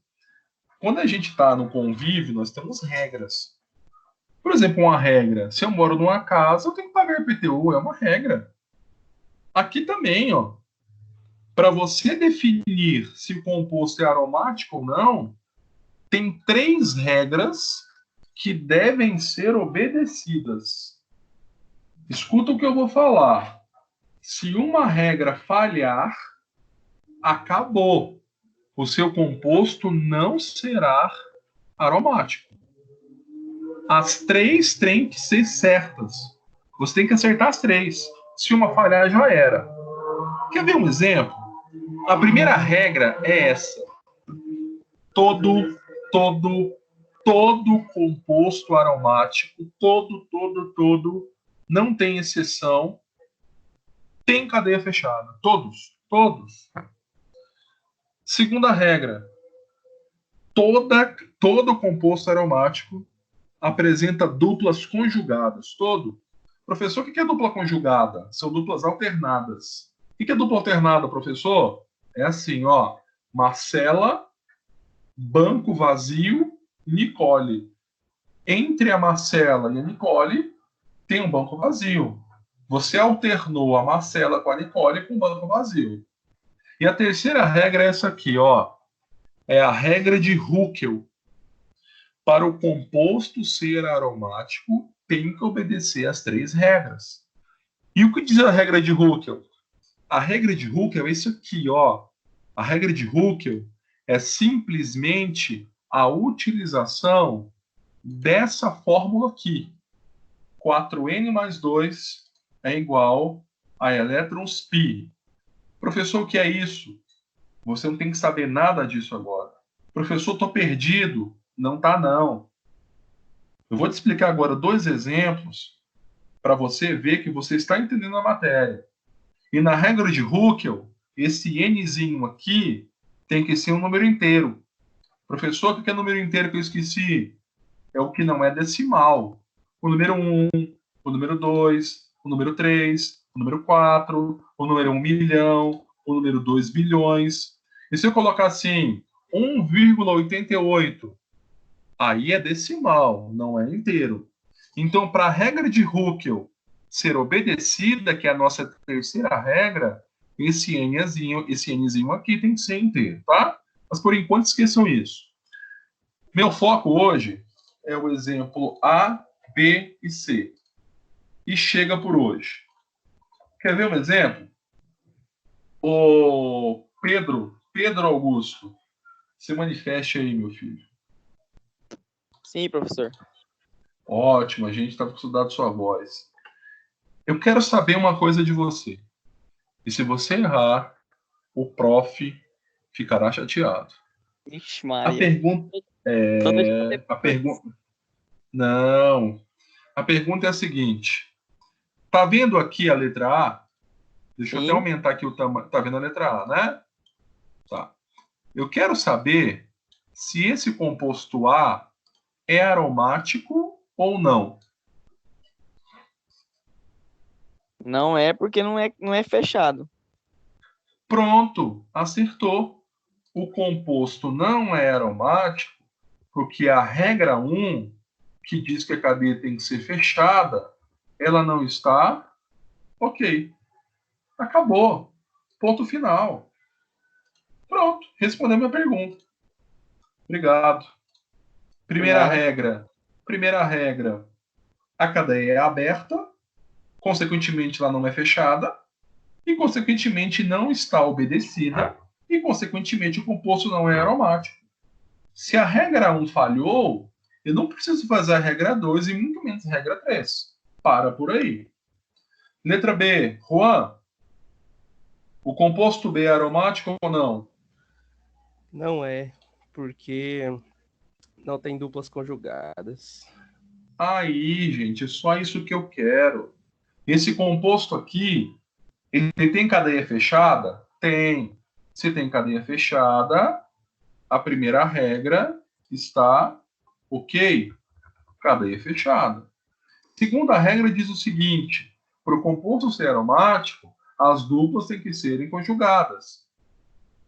Quando a gente tá no convívio, nós temos regras. Por exemplo, uma regra. Se eu moro numa casa, eu tenho que pagar IPTU, é uma regra. Aqui também, ó. Para você definir se o composto é aromático ou não, tem 3 regras que devem ser obedecidas. Escuta o que eu vou falar. Se uma regra falhar, acabou. O seu composto não será aromático. As 3 têm que ser certas. Você tem que acertar as 3. Se uma falhar, já era. Quer ver um exemplo? A primeira regra é essa. Todo composto aromático, todo, não tem exceção, tem cadeia fechada. Todos. Segunda regra. Todo composto aromático apresenta duplas conjugadas. Todo. Professor, o que é dupla conjugada? São duplas alternadas. O que é dupla alternada, professor? É assim, ó. Marcela, banco vazio, Nicole. Entre a Marcela e a Nicole, tem um banco vazio. Você alternou a Marcela com a Nicole com o banco vazio. E a terceira regra é essa aqui, ó. É a regra de Huckel. Para o composto ser aromático, tem que obedecer às 3 regras. E o que diz a regra de Huckel? A regra de Huckel é isso aqui, ó. A regra de Huckel é simplesmente a utilização dessa fórmula aqui. 4n mais 2 é igual a elétrons π. Professor, o que é isso? Você não tem que saber nada disso agora. Professor, estou perdido. Não tá, não. Eu vou te explicar agora 2 exemplos para você ver que você está entendendo a matéria. E na regra de Huckel, esse nzinho aqui tem que ser um número inteiro. Professor, o que é número inteiro que eu esqueci? É o que não é decimal. O número 1, o número 2, o número 3, o número 4, o número 1 milhão, o número 2 bilhões. E se eu colocar assim, 1,88, aí é decimal, não é inteiro. Então, para a regra de Huckel ser obedecida, que é a nossa terceira regra, esse nzinho aqui tem que ser inteiro, tá? Mas, por enquanto, esqueçam isso. Meu foco hoje é o exemplo A, B e C. E chega por hoje. Quer ver um exemplo? O Pedro Augusto, se manifeste aí, meu filho. Sim, professor. Ótimo, a gente está com saudade de sua voz. Eu quero saber uma coisa de você. E se você errar, o prof ficará chateado. Ixi, Maria. A pergunta Só deixa eu ter... A pergunta... Não. A pergunta é a seguinte. Tá vendo aqui a letra A? Deixa eu até aumentar aqui o tamanho. Tá vendo a letra A, né? Tá. Eu quero saber se esse composto A é aromático ou não. Não é porque não é fechado. Pronto, acertou. O composto não é aromático porque a regra 1, que diz que a cadeia tem que ser fechada, ela não está. Ok. Acabou. Ponto final. Pronto, respondeu minha pergunta. Obrigado. Primeira regra. A cadeia é aberta, consequentemente ela não é fechada, e consequentemente não está obedecida, e consequentemente o composto não é aromático. Se a regra 1 falhou, eu não preciso fazer a regra 2 e muito menos a regra 3. Para por aí. Letra B. Juan, o composto B é aromático ou não? Não é, porque não tem duplas conjugadas. Aí, gente, é só isso que eu quero. Esse composto aqui, ele tem cadeia fechada? Tem. Se tem cadeia fechada, a primeira regra está ok. Cadeia fechada. Segunda regra diz o seguinte: para o composto ser aromático, as duplas têm que serem conjugadas.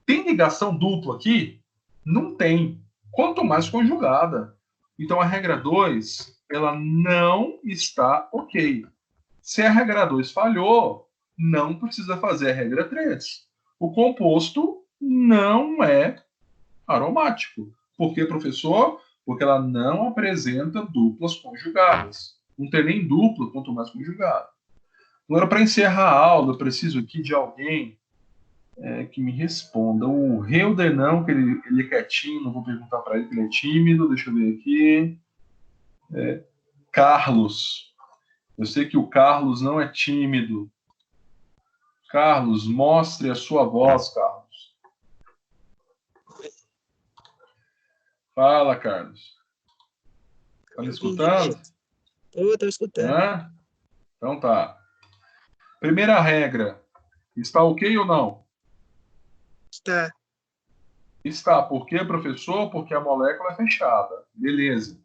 Tem ligação dupla aqui? Não tem. Quanto mais conjugada. Então a regra 2, ela não está ok. Se a regra 2 falhou, não precisa fazer a regra 3. O composto não é aromático. Por quê, professor? Porque ela não apresenta duplas conjugadas. Não tem nem dupla, quanto mais conjugada. Agora, para encerrar a aula, eu preciso aqui de alguém que me responda. O Helder não, que ele é quietinho, não vou perguntar para ele, que ele é tímido. Deixa eu ver aqui. Carlos. Eu sei que o Carlos não é tímido. Carlos, mostre a sua voz, Carlos. Fala, Carlos. Tá me escutando? Estou escutando. Então tá. Primeira regra. Está ok ou não? Está. Está. Por quê, professor? Porque a molécula é fechada. Beleza.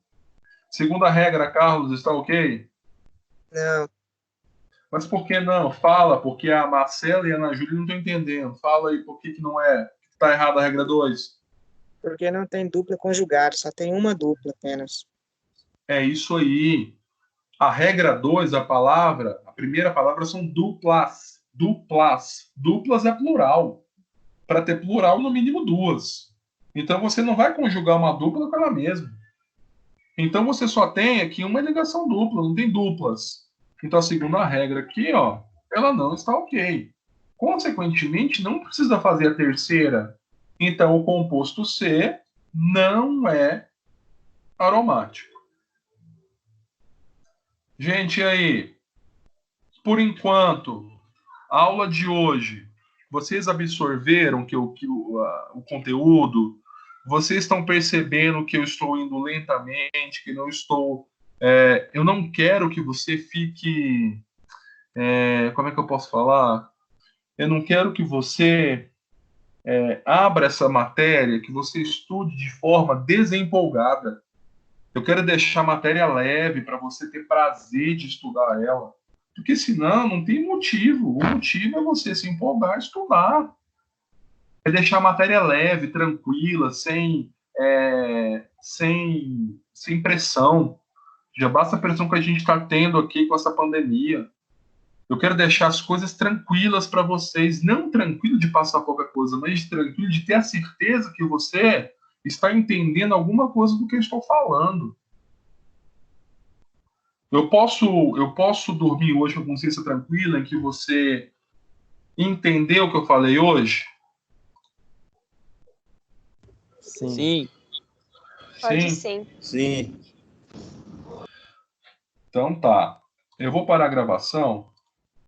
Segunda regra, Carlos, está ok? Não. Mas por que não? Fala, porque a Marcela e a Ana Júlia não estão entendendo. Fala aí por que não é. Está errada a regra 2. Porque não tem dupla conjugada, só tem uma dupla apenas. É isso aí. A regra 2, a primeira palavra são duplas. Duplas. Duplas é plural. Para ter plural, no mínimo 2. Então você não vai conjugar uma dupla com ela mesma. Então você só tem aqui uma ligação dupla, não tem duplas. Então a segunda regra aqui, ó, ela não está ok. Consequentemente, não precisa fazer a terceira. Então o composto C não é aromático. Gente, e aí? Por enquanto, a aula de hoje, vocês absorveram o conteúdo? Vocês estão percebendo que eu estou indo lentamente, que não estou... eu não quero que você fique... como é que eu posso falar? Eu não quero que você abra essa matéria, que você estude de forma desempolgada. Eu quero deixar a matéria leve para você ter prazer de estudar ela. Porque senão não tem motivo. O motivo é você se empolgar e estudar. É deixar a matéria leve, tranquila, sem pressão. Já basta a pressão que a gente está tendo aqui com essa pandemia. Eu quero deixar as coisas tranquilas para vocês. Não tranquilo de passar qualquer coisa, mas tranquilo de ter a certeza que você está entendendo alguma coisa do que eu estou falando. Eu posso dormir hoje com a consciência tranquila em que você entendeu o que eu falei hoje? Sim. Pode sim. Sim. Então tá. Eu vou parar a gravação